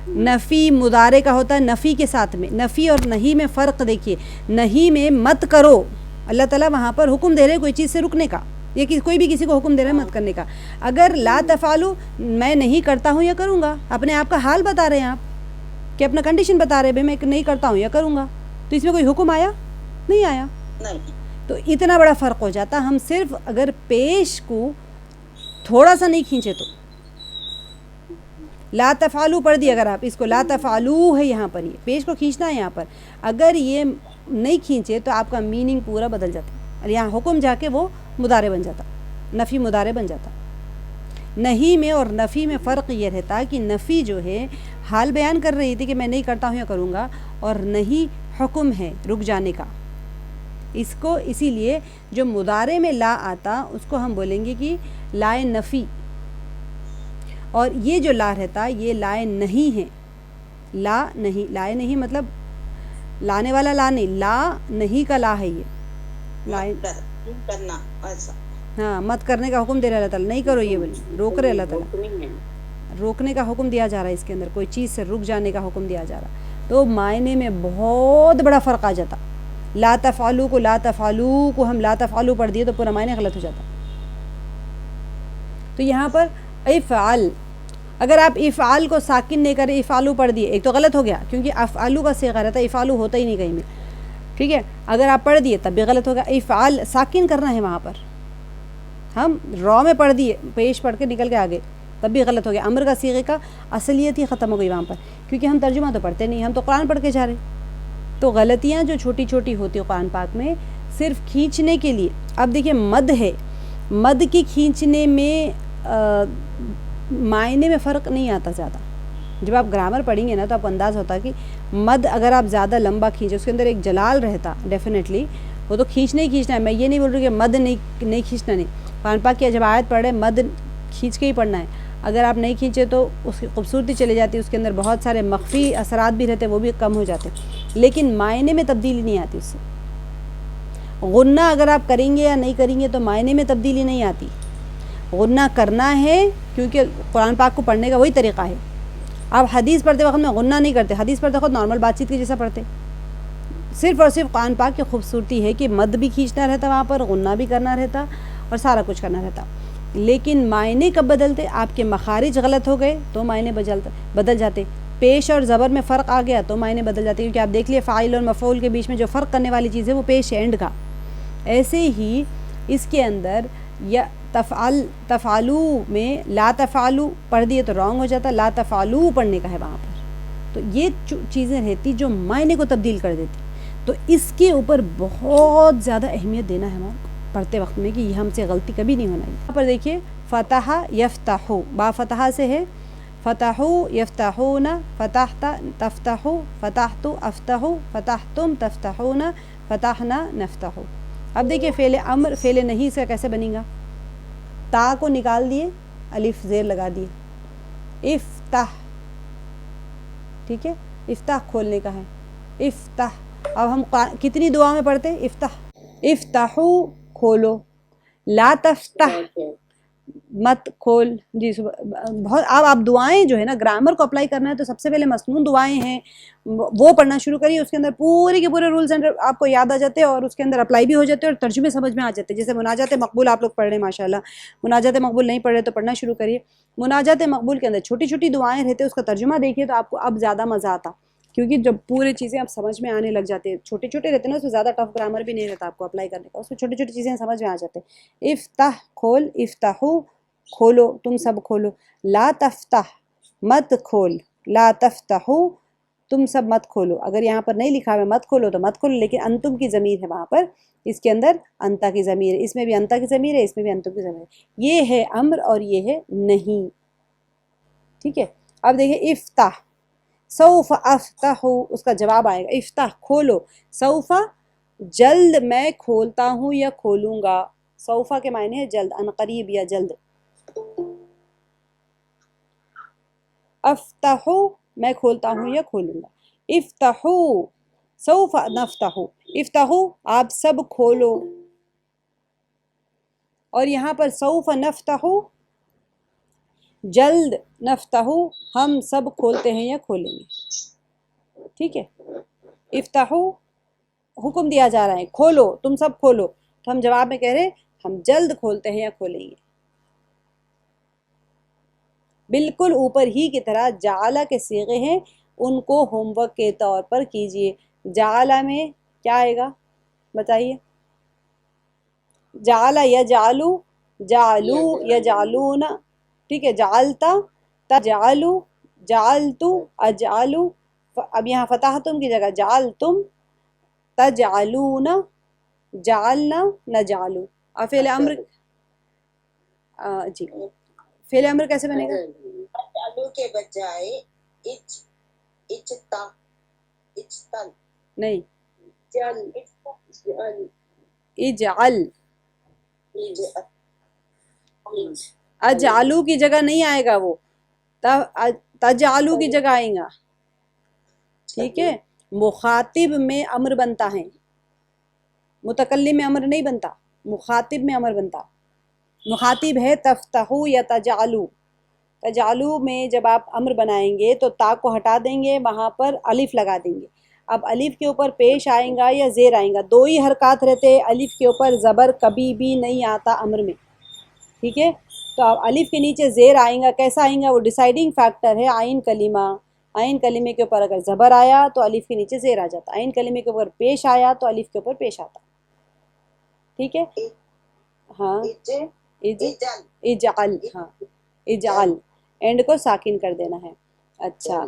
نفی مضارع کا ہوتا ہے، نفی کے ساتھ میں، نفی اور نہیں میں فرق دیکھیے، نہیں میں مت کرو، اللہ تعالیٰ وہاں پر حکم دے رہے کوئی چیز سے رکنے کا، یہ کوئی بھی کسی کو حکم دے رہا ہے مت کرنے کا، اگر لا تفعلوا میں نہیں کرتا ہوں یا کروں گا، اپنے آپ کا حال بتا رہے ہیں آپ کہ اپنا کنڈیشن بتا رہے ہیں میں نہیں کرتا ہوں یا کروں گا، تو اس میں کوئی حکم آیا نہیں آیا، تو اتنا بڑا فرق ہو جاتا، ہم صرف اگر پیش کو تھوڑا سا نہیں کھینچے تو، لا تفعلوا پڑھ دی اگر آپ اس کو، لا تفعلوا ہے یہاں پر، یہ پیش کو کھینچنا ہے یہاں پر، اگر یہ نہیں کھینچے تو آپ کا میننگ پورا بدل جاتا، اور یہاں حکم جا کے وہ مضارع بن جاتا، نفی مضارع بن جاتا۔ نہیں میں اور نفی میں فرق یہ رہتا کہ نفی جو ہے حال بیان کر رہی تھی کہ میں نہیں کرتا ہوں یا کروں گا، اور نہیں حکم ہے رک جانے کا، اس کو اسی لیے جو مضارع میں لا آتا اس کو ہم بولیں گے کہ لا نفی، اور یہ جو لا رہتا یہ لا نہیں ہے، لا نہیں، لا نہیں مطلب لانے والا لا نہیں، لا نہیں کا لا ہے، یہ لا کرنا ایسا، ہاں مت کرنے کا حکم دے رہا اللہ تعالیٰ، نہیں کرو یہ بولے، روک رہے اللہ تعالیٰ، روکنے کا حکم دیا جا رہا ہے، اس کے اندر کوئی چیز سے رک جانے کا حکم دیا جا رہا، تو معنی میں بہت بڑا فرق آ جاتا، لا تفعلوا کو لا تفعلوا کو ہم لا تفعلوا پڑھ دیے تو پورا معنی غلط ہو جاتا۔ تو یہاں پر افعل، اگر آپ افعال کو ساکن نہیں کرے افعلوا پڑھ دیے، ایک تو غلط ہو گیا کیونکہ افعلوا کا صیغہ رہتا ہے، افعلوا ہوتا ہی نہیں کہیں میں، ٹھیک ہے، اگر آپ پڑھ دیے تب بھی غلط ہوگا، افعال ساکن کرنا ہے وہاں پر، ہم را میں پڑھ دیے پیش پڑھ کے نکل کے آگے تب بھی غلط ہو گیا، امر کا صیغے کا اصلیت ہی ختم ہو گئی وہاں پر، کیونکہ ہم ترجمہ تو پڑھتے نہیں، ہم تو قرآن پڑھ کے جا رہے، تو غلطیاں جو چھوٹی چھوٹی ہوتی ہیں قرآن پاک میں صرف کھینچنے کے لیے، اب دیکھیے مد ہے، مد کی کھینچنے میں معنی میں فرق نہیں آتا زیادہ، جب آپ گرامر پڑھیں گے نا تو آپ کو انداز ہوتا کہ مد اگر آپ زیادہ لمبا کھینچے اس کے اندر ایک جلال رہتا ڈیفینیٹلی، وہ تو کھینچنا ہی کھینچنا ہے، میں یہ نہیں بول رہی کہ مد نہیں کھینچنا نہیں، قرآن پاک کی جب آیت پڑھ رہے مد کھینچ کے ہی پڑھنا ہے، اگر آپ نہیں کھینچے تو اس کی خوبصورتی چلی جاتی، اس کے اندر بہت سارے مخفی اثرات بھی رہتے، وہ بھی کم ہو جاتے، لیکن معنی میں تبدیلی نہیں آتی اس سے۔ غنہ اگر آپ کریں گے یا نہیں کریں گے تو معنی میں تبدیلی نہیں آتی۔ غنہ کرنا ہے کیونکہ قرآن پاک کو پڑھنے کا وہی طریقہ ہے۔ آپ حدیث پڑھتے وقت میں غنہ نہیں کرتے، حدیث پڑھتے وقت نارمل بات چیت کے جیسا پڑھتے، صرف اور صرف قرآن پاک کی خوبصورتی ہے کہ مد بھی کھینچنا رہتا وہاں پر، غنہ بھی کرنا رہتا اور سارا کچھ کرنا رہتا۔ لیکن معنی کب بدلتے؟ آپ کے مخارج غلط ہو گئے تو معنی بدل جاتے، پیش اور زبر میں فرق آ گیا تو معنی بدل جاتے، کیونکہ آپ دیکھ لیے فاعل اور مفعول کے بیچ میں جو فرق کرنے والی چیز ہے وہ پیش اینڈ کا۔ ایسے ہی اس کے اندر یا تفعلو میں لا تفعلو پڑھ دیے تو رانگ ہو جاتا، لا تفعلو پڑھنے کا ہے وہاں پر۔ تو یہ چیزیں رہتی جو معنی کو تبدیل کر دیتی، تو اس کے اوپر بہت زیادہ اہمیت دینا ہے ہمارے پڑھتے وقت میں کہ یہ ہم سے غلطی کبھی نہیں ہونا ہے۔ یہاں پر دیکھیے فتح یفتح، با فتحہ سے ہے، فتحو یفتحون، فتحت تفتح، فتحت افتح، فتحتم تفتحون، فتحنا نفتح۔ اب دیکھیے فعل امر فعل نہیں سے کیسے بنے گا؟ تا کو نکال دیے، الف زیر لگا دیے، افتح، ٹھیک ہے، افتح کھولنے کا ہے، افتح۔ اب ہم کتنی دعا میں پڑھتے؟ افتح، افتحو کھولو، لا تفتح مت کھول۔ جی بہت اب آپ دعائیں جو ہے نا گرامر کو اپلائی کرنا ہے تو سب سے پہلے مسنون دعائیں ہیں وہ پڑھنا شروع کریے، اس کے اندر پورے کے پورے رولز اینڈ آپ کو یاد آ جاتے ہیں اور اس کے اندر اپلائی بھی ہو جاتے ہیں اور ترجمے سمجھ میں آ جاتے ہیں۔ جیسے مناجات مقبول آپ لوگ پڑھ رہے ہیں ماشاءاللہ، مناجات مقبول نہیں پڑھ رہے تو پڑھنا شروع کریے۔ مناجات مقبول کے اندر چھوٹی چھوٹی دعائیں رہتے ہیں، اس کا ترجمہ دیکھیے تو آپ کو اب زیادہ مزہ آتا، کیونکہ جب پورے چیزیں اب سمجھ میں آنے لگ جاتے ہیں، چھوٹے چھوٹے رہتے ہیں نا، اس میں زیادہ ٹف گرامر بھی نہیں رہتا آپ کو اپلائی کرنے کا، اس میں چھوٹی چھوٹی چیزیں سمجھ میں آ جاتے ہیں۔ افتح کھول، افتحو کھولو، تم سب کھولو، لا تفتح مت کھول، لا تفتحو تم سب مت کھولو۔ اگر یہاں پر نہیں لکھا ہوا مت کھولو تو مت کھولو، لیکن انتم کی ضمیر ہے وہاں پر، اس کے اندر انتا کی ضمیر ہے، اس میں بھی انتا کی ضمیر ہے، اس میں بھی انتم کی ضمیر ہے۔ یہ ہے امر اور یہ ہے نہیں، ٹھیک ہے۔ اب دیکھیں افتح، سوف افتح، اس کا جواب آئے گا افتح کھولو، سوف جلد میں کھولتا ہوں یا کھولوں گا، سوفا کے معنی ہے جلد، ان قریب یا جلد۔ افتحو میں کھولتا ہوں یا کھولوں گا، افتحو سوف نفتح، افتحو آپ سب کھولو، اور یہاں پر سوف نفتح جلد، نفتح ہم سب کھولتے ہیں یا کھولیں گے، ٹھیک ہے۔ افتحو حکم دیا جا رہا ہے کھولو، تم سب کھولو، تو ہم جواب میں کہہ رہے ہم جلد کھولتے ہیں یا کھولیں گے۔ بالکل اوپر ہی کی طرح جعلہ کے صیغے ہیں، ان کو ہوم ورک کے طور پر کیجئے۔ جعلہ میں کیا آئے گا بتائیے؟ جعلہ یجعلو، جعلو یجعلون، ٹھیک ہے، جعلتا تجعلو، جعلتو اجعلو، اب یہاں فتحتم کی جگہ جعلتم، تجعلون، جعلنا نجعلو۔ اور فعل امر جی فعل امر کیسے بنے گا؟ آلو کے بجائے اجتا، اجتن نہیں، جل، اجعل، اجعلو کی جگہ نہیں آئے گا، وہ تجعلو کی جگہ آئیں گا، ٹھیک ہے۔ مخاطب میں امر بنتا ہے، متکلم میں امر نہیں بنتا، مخاطب میں امر بنتا۔ مخاطب ہے تفتحو یا تجعلو، تجعلو میں جب آپ امر بنائیں گے تو تا کو ہٹا دیں گے، وہاں پر الف لگا دیں گے۔ اب الف کے اوپر پیش آئیں گا یا زیر آئیں گا، دو ہی حرکات رہتے، الف کے اوپر زبر کبھی بھی نہیں آتا امر میں، ٹھیک ہے۔ تو اب الف کے نیچے زیر آئیں گا، کیسا آئیں گا؟ وہ ڈیسائیڈنگ فیکٹر ہے عین کلمہ، عین کلمے کے اوپر اگر زبر آیا تو الف کے نیچے زیر آ جاتا، عین کلمے کے اوپر پیش آیا تو الف کے اوپر پیش آتا، ٹھیک ہے۔ ہاں اجعل، ہاں اجعل، اینڈ کو ساکن کر دینا ہے، اچھا۔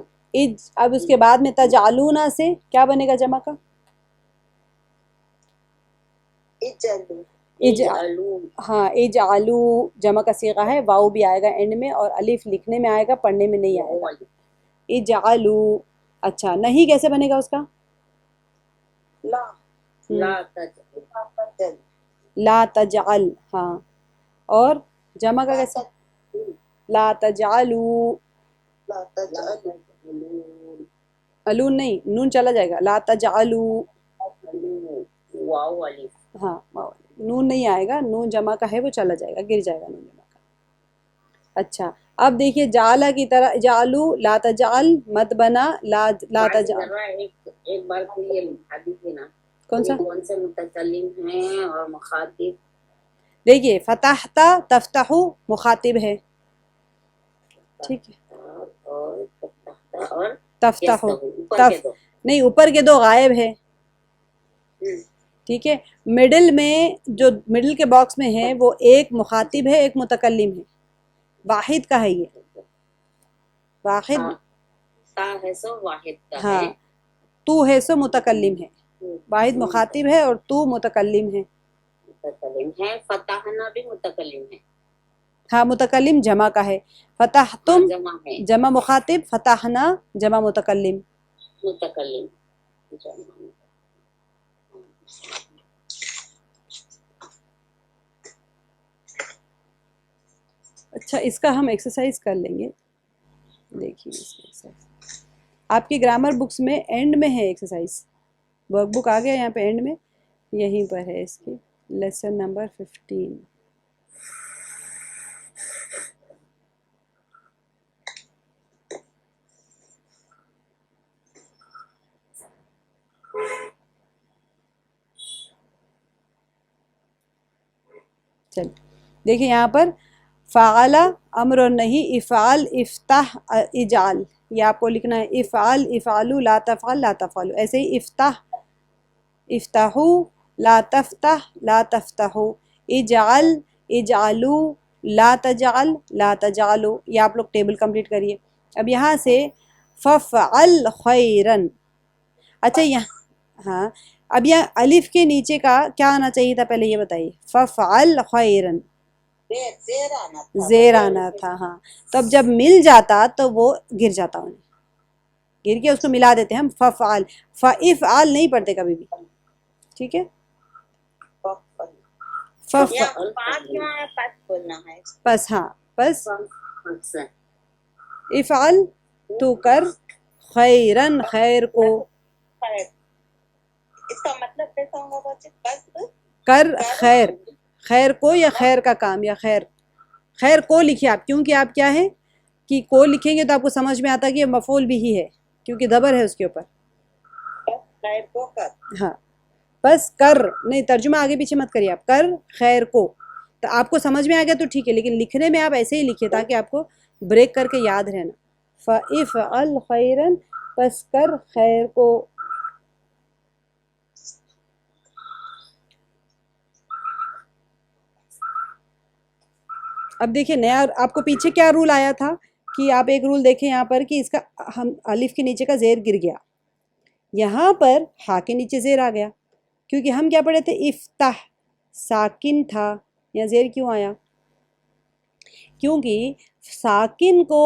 اب اس کے بعد میں تجعلون سے کیا بنے گا جمع کا؟ ہاں اجعلو جمع کا صیغہ ہے، واؤ بھی آئے گا اینڈ میں اور الف لکھنے میں آئے گا، پڑھنے میں نہیں آئے گا، اجعلو۔ اچھا نہیں کیسے بنے گا اس کا؟ لا تجعل، ہاں، اور جمع کا کیسے؟ لا تجعلوا، لا تجعلوا الون نہیں، نون چلا جائے گا، لا تجعلوا، واو الف ہاں نون نہیں آئے گا، نون جمع کا ہے وہ چلا جائے گا، گر جائے گا نون جمع کا۔ اچھا اب دیکھیے جعلہ کی طرح، جعلو لا تجعل مت بنا، لا تجعل، ایک بار پھر یہ حدیث ہے نا، کون سا؟ کون سے متکلم ہیں اور مخاطب؟ دیکھیے فتحتا تفتحو مخاطب ہے، ٹھیک ہے، اور تفتحو اوپر کے دو نہیں، اوپر کے دو غائب ہے، ٹھیک ہے، مڈل میں جو مڈل کے باکس میں ہے وہ ایک مخاطب ہے ایک متکلم ہے، واحد کا ہے یہ، واحد، تا ہے سو واحد کا ہاں ہے، تو ہے سو متکلم ہے، واحد مخاطب ہے اور تو متکلم ہے، متکلم ہے، فتحنا بھی متکلم ہے، ہاں متکلم جمع کا ہے، فتحتم جمع ہے، جمع مخاطب، فتحنا جمع متکلم، متکلم جمع۔ اچھا اس کا ہم ایکسرسائز کر لیں گے، دیکھیے اس کی ایکسرسائز آپ کی گرامر بکس میں اینڈ میں ہے ایکسرسائز، ورک بک آ گیا یہاں پہ اینڈ میں، یہیں پر ہے اس کی لیسن نمبر 15۔ چل دیکھیں یہاں پر فعل امر نہیں، افعال افتح اجعل، یہ آپ کو لکھنا ہے، افعال افعلوا لا تفعل لا تفعلوا، ایسے ہی افتح افتحو لا تفتح لا تفتحو، اجعل اجعلوا لا تجعل لا تجعلوا، یہ آپ لوگ ٹیبل کمپلیٹ کریے۔ اب یہاں سے ففعل خیرن، اچھا یہاں ہاں اب یہ الف کے نیچے کا کیا آنا چاہیے تھا پہلے یہ بتائیے، ففعل خیرن، زیر آنا تھا، ہاں تو اب جب مل جاتا تو وہ گر جاتا، انہیں گر کے اس کو ملا دیتے ہیں ہم، ففعل، فافعال نہیں پڑھتے کبھی بھی، ٹھیک ہے، بس ہاں بس افعل تو کر، خیرن خیر کو، اس کا مطلب کیسا ہوگا بچے؟ کر خیر، خیر کو یا خیر کا کام یا خیر، خیر کو لکھیے آپ، کیونکہ آپ کیا ہے کہ کو لکھیں گے تو آپ کو سمجھ میں آتا کہ یہ مفعول بھی ہی ہے کیونکہ دبر ہے اس کے اوپر، خیر کو کر، ہاں بس کر، نہیں ترجمہ آگے پیچھے مت کریے آپ، کر خیر کو، تو آپ کو سمجھ میں آ گیا تو ٹھیک ہے، لیکن لکھنے میں آپ ایسے ہی لکھیے تاکہ آپ کو بریک کر کے یاد رہنا، فافعل خیرن، بس کر خیر کو۔ اب دیکھیں نیا آپ کو پیچھے کیا رول آیا تھا کہ آپ ایک رول دیکھیں یہاں پر کہ اس کا ہم الف کے نیچے کا زیر گر گیا، یہاں پر ہا کے نیچے زیر آ گیا، کیونکہ ہم کیا پڑھے تھے، افتح ساکن تھا، یا زیر کیوں آیا، کیونکہ ساکن کو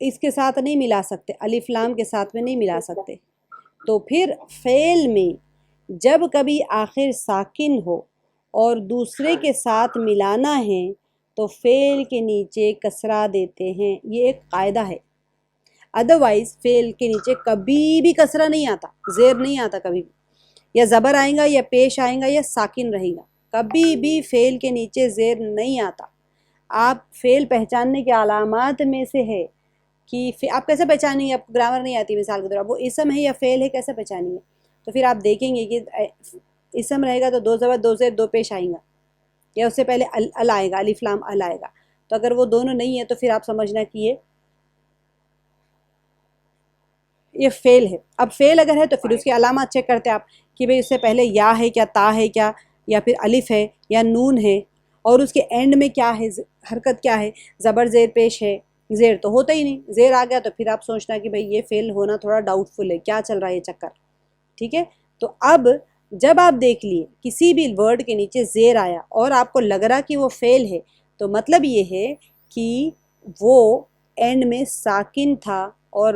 اس کے ساتھ نہیں ملا سکتے، الف لام کے ساتھ میں نہیں ملا سکتے، تو پھر فعل میں جب کبھی آخر ساکن ہو اور دوسرے کے ساتھ ملانا ہے تو فعل کے نیچے کسرہ دیتے ہیں، یہ ایک قاعدہ ہے، ادروائز فعل کے نیچے کبھی بھی کسرہ نہیں آتا، زیر نہیں آتا کبھی بھی، یا زبر آئیں گا یا پیش آئیں گا یا ساکن رہے گا، کبھی بھی فعل کے نیچے زیر نہیں آتا۔ آپ فعل پہچاننے کے علامات میں سے ہے کہ آپ کیسے پہچانیں گے، آپ کو گرامر نہیں آتی مثال کے طور پر، وہ اسم ہے یا فعل ہے کیسے پہچانیں گے، تو پھر آپ دیکھیں گے کہ اسم رہے گا تو دو زبر دو زیر دو پیش آئیں گا، یا اس سے پہلے ال آئے گا، الف لام ال آئے گا، تو اگر وہ دونوں نہیں ہے تو پھر آپ سمجھنا کہ یہ فعل ہے۔ اب فعل اگر ہے تو پھر اس کی علامات چیک کرتے ہیں آپ کہ بھئی اس سے پہلے یا ہے کیا، تا ہے کیا، یا پھر الف ہے یا نون ہے، اور اس کے اینڈ میں کیا ہے، حرکت کیا ہے، زبر زیر پیش ہے، زیر تو ہوتا ہی نہیں، زیر آ گیا تو پھر آپ سوچنا کہ بھئی یہ فعل ہونا تھوڑا ڈاؤٹ فل ہے، کیا چل رہا ہے یہ چکر، ٹھیک ہے۔ تو اب جب آپ دیکھ لیے کسی بھی ورڈ کے نیچے زیر آیا اور آپ کو لگ رہا کہ وہ فعل ہے، تو مطلب یہ ہے کہ وہ اینڈ میں ساکن تھا، اور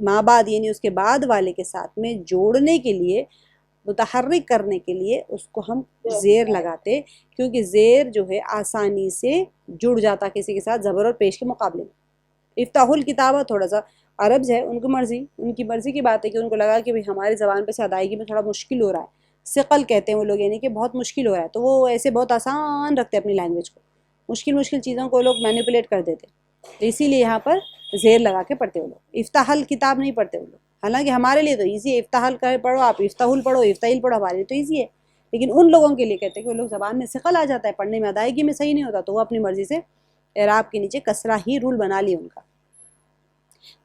ما بعد یعنی اس کے بعد والے کے ساتھ میں جوڑنے کے لیے متحرک کرنے کے لیے اس کو ہم زیر لگاتے، کیونکہ زیر جو ہے آسانی سے جڑ جاتا کسی کے ساتھ زبر اور پیش کے مقابلے میں۔ افتح الکتابہ تھوڑا سا عربز ہے، ان کی مرضی کی بات ہے کہ ان کو لگا کہ بھئی ہماری زبان پہ سے ادائیگی میں تھوڑا مشکل ہو رہا ہے، ثقل کہتے ہیں وہ لوگ، یعنی کہ بہت مشکل ہو رہا ہے، تو وہ ایسے بہت آسان رکھتے ہیں اپنی لینگویج کو، مشکل چیزوں کو لوگ مینیپولیٹ کر دیتے، تو اسی لیے یہاں پر زیر لگا کے پڑھتے وہ لوگ، افتح الکتاب نہیں پڑھتے وہ لوگ۔ حالانکہ ہمارے لیے تو ایزی ہے، افتح پڑھو، آپ افتح پڑھو، افتحیل پڑھو، ہمارے لیے تو ایزی ہے، لیکن ان لوگوں کے لیے کہتے ہیں کہ وہ لوگ زبان میں ثقل آ جاتا ہے، پڑھنے میں ادائیگی میں صحیح نہیں ہوتا، تو وہ اپنی مرضی سے اعراب کے نیچے کسرہ ہی رول بنا لی ان کا۔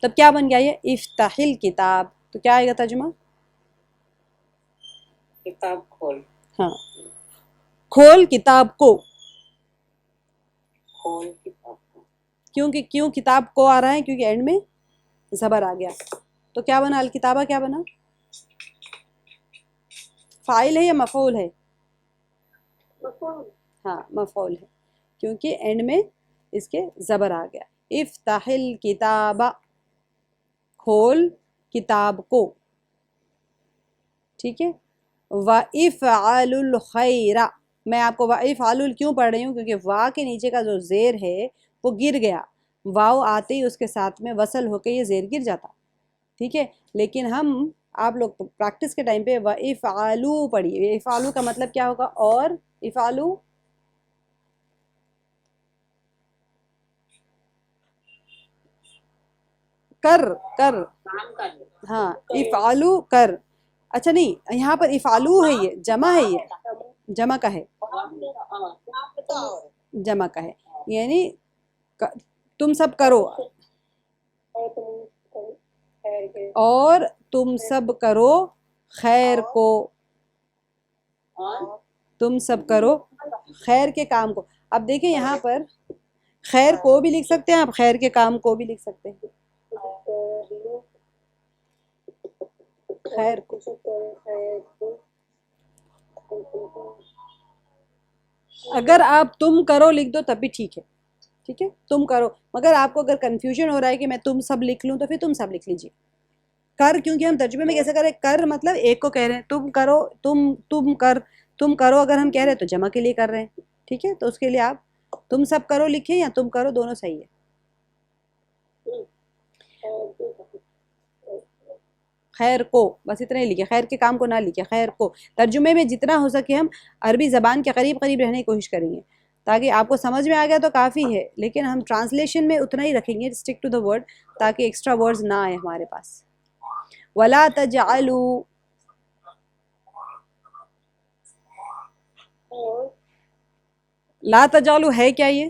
تب کیا بن گیا یہ افتح الکتاب، تو کیا آئے گا ترجمہ؟ کتاب کھول، ہاں، کھول کتاب کو، کھول کتاب کو، کیوں کتاب کو آ رہا ہے؟ کیونکہ اینڈ میں زبر آ گیا، تو کیا بنا الکتابہ؟ کیا بنا؟ فاعل ہے یا مفعول ہے؟ ہاں مفعول ہے، کیونکہ اینڈ میں اس کے زبر آ گیا۔ افتح الکتاب، کھول کتاب کو، ٹھیک ہے۔ وَإِفْعَلُ الْخَيْرَ، میں آپ کو وَإِفْعَلُ کیوں پڑھ رہی ہوں؟ کیونکہ وا کے نیچے کا جو زیر ہے وہ گر گیا، واو آتے ہی اس کے ساتھ میں وصل ہو کے یہ زیر گر جاتا، ٹھیک ہے، لیکن آپ لوگ پریکٹس کے ٹائم پہ وَإِفْعَلُ پڑھیے۔ اِفْعَلُ کا مطلب کیا ہوگا؟ اور اِفْعَلُ کر، ہاں اِفْعَلُ کر، اچھا نہیں، یہاں پر اِفْعَلُ ہے، یہ جمع ہے، یہ جمع کا ہے، جمع کا ہے، یعنی تم سب کرو، اور تم سب کرو خیر کو، تم سب کرو خیر کے کام کو۔ اب دیکھیں یہاں پر خیر کو بھی لکھ سکتے ہیں آپ، خیر کے کام کو بھی لکھ سکتے ہیں، خیر کو، اگر آپ تم کرو لکھ دو تب بھی ٹھیک ہے، ٹھیک ہے، تم کرو، مگر آپ کو اگر کنفیوژن ہو رہا ہے کہ میں تم سب لکھ لوں تو پھر تم سب لکھ لیجیے۔ کر، کیونکہ ہم ترجمے میں کیسے کریں؟ کر مطلب ایک کو کہہ رہے ہیں، تم کرو، تم کرو اگر ہم کہہ رہے ہیں تو جمع کے لیے کر رہے ہیں، ٹھیک ہے، تو اس کے لیے آپ تم سب کرو لکھیں یا تم کرو، دونوں صحیح ہے۔ خیر کو، بس اتنا ہی لکھے، خیر کے کام کو نہ لکھے، خیر کو۔ ترجمے میں جتنا ہو سکے ہم عربی زبان کے قریب رہنے کی کوشش کریں گے، تاکہ آپ کو سمجھ میں آ گیا تو کافی ہے، لیکن ہم ٹرانسلیشن میں اتنا ہی رکھیں گے، اسٹک ٹو دا ورڈ، تاکہ ایکسٹرا ورڈز نہ آئے ہمارے پاس۔ وَلَا تَجْعَلُوا، لا تجعلوا ہے کیا یہ؟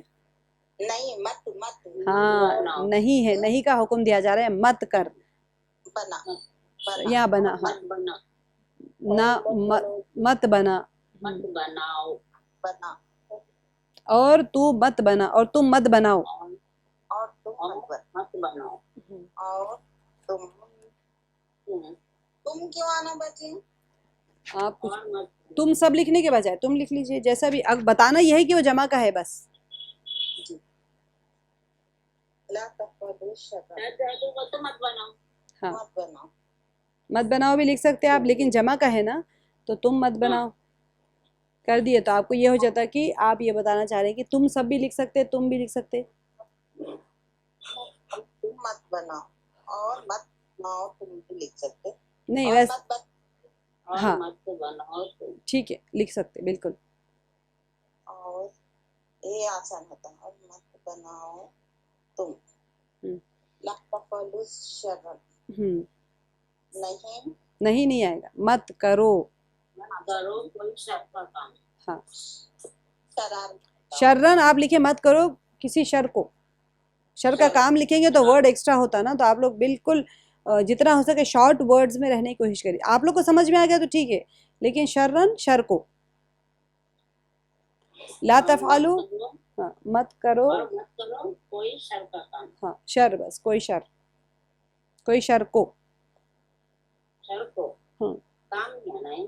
نہیں، مت ہاں نہیں ہے، نہیں کا حکم دیا جا رہا ہے، مت کر، بنا، یا بنا، ہاں نہ، مت بنا، بنا، اور تو مت بنا، اور تم مت بناؤ، اور تم مت بناؤ، اور تم کیوں آنا بچے؟ آپ تم سب لکھنے کے بجائے تم لکھ لیجئے، جیسا بھی بتانا یہ ہے کہ وہ جمع کا ہے بس۔ لا تفعلوا الشر، ہاں مت بناؤ، مت بناؤ بھی لکھ سکتے آپ، لیکن جمع کا ہے نا، تو تم مت بناؤ کر دیے، تو آپ کو یہ ہو جاتا کہ آپ یہ بتانا چاہ رہے ہیں کہ تم سب بھی لکھ سکتے، تم بھی لکھ سکتے، تم مت بناؤ، اور مت بناؤ تم بھی لکھ سکتے، نہیں اور ویسے مت ہاں مت بناؤ تم، ٹھیک ہے لکھ سکتے بالکل۔ اور یہ آسان ہوتا ہے، اور مت بناؤ تم، لا تفعلوا الشر، نہیں آئے گا، مت کرو، کوئی شر کا کام، ہاں شرار، شرن آپ لکھیں، مت کرو کسی شر کو، شر کا کام لکھیں گے تو ورڈ ایکسٹرا ہوتا نا، تو آپ لوگ بالکل جتنا ہو سکے شارٹ ورڈز میں رہنے کی کوشش کریے، آپ لوگ کو سمجھ میں آ گیا تو ٹھیک ہے، لیکن شرن شر کو، لا تفعلوا ہاں مت کرو، کوئی شر کا کام، ہاں شر بس، کوئی شر کو، ہاں کام کیا ہے،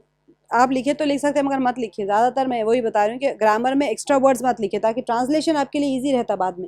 آپ لکھے تو لکھ سکتے ہیں مگر مت لکھیے، زیادہ تر میں وہی بتا رہی ہوں کہ گرامر میں ایکسٹرا ورڈز مت لکھے، تاکہ ٹرانسلیشن آپ کے لیے ایزی رہتا بعد میں۔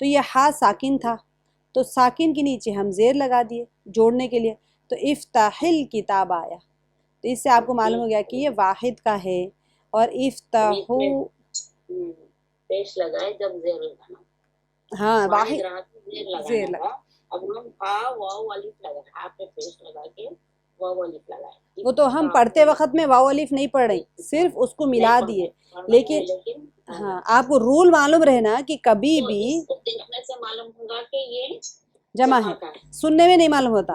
تو یہ ہا ساکن تھا، تو ساکن کے نیچے ہم زیر لگا دیے جوڑنے کے لیے، تو افتح الکتاب آیا۔ تو اس سے آپ کو معلوم ہو گیا کہ یہ واحد کا ہے، اور افتحو پیش لگائے جب زیر لگانا، ہاں واحد واحد رہا تو زیر زیر لگانا تھا، اب ہم ہا واو الف لگائے، ہا پہ پیش لگا کے واو الف لگائے۔ وہ تو ہم پڑھتے وقت میں واو الف نہیں پڑھ رہے، صرف اس کو ملا دیے، لیکن ہاں آپ کو رول معلوم رہنا کہ کبھی تو بھی اس کو دیکھنے سے معلوم ہوگا کہ یہ جمع ہے، کا ہے۔ سننے میں نہیں معلوم ہوتا۔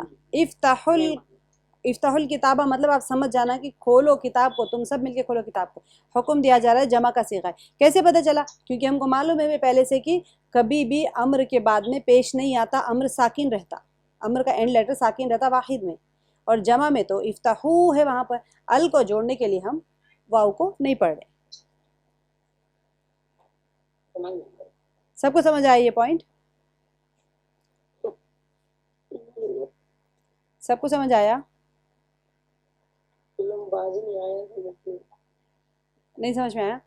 افتح الکتابہ مطلب آپ سمجھ جانا کہ کھولو کتاب کو، تم سب مل کے کھولو کتاب کو، حکم دیا جا رہا ہے، جمع کا صیغہ ہے۔ کیسے پتہ چلا؟ کیونکہ ہم کو معلوم ہے پہلے سے کہ کبھی بھی امر کے بعد میں پیش نہیں آتا، امر ساکن رہتا، امر کا اینڈ لیٹر ساکن رہتا واحد میں، اور جمع میں تو افتحو ہے، وہاں پر ال کو جوڑنے کے لیے ہم واو کو نہیں پڑھ رہے۔ سب کو سمجھ آیا یہ پوائنٹ؟ سب کو سمجھ آیا؟ نہیں سمجھ میں آیا؟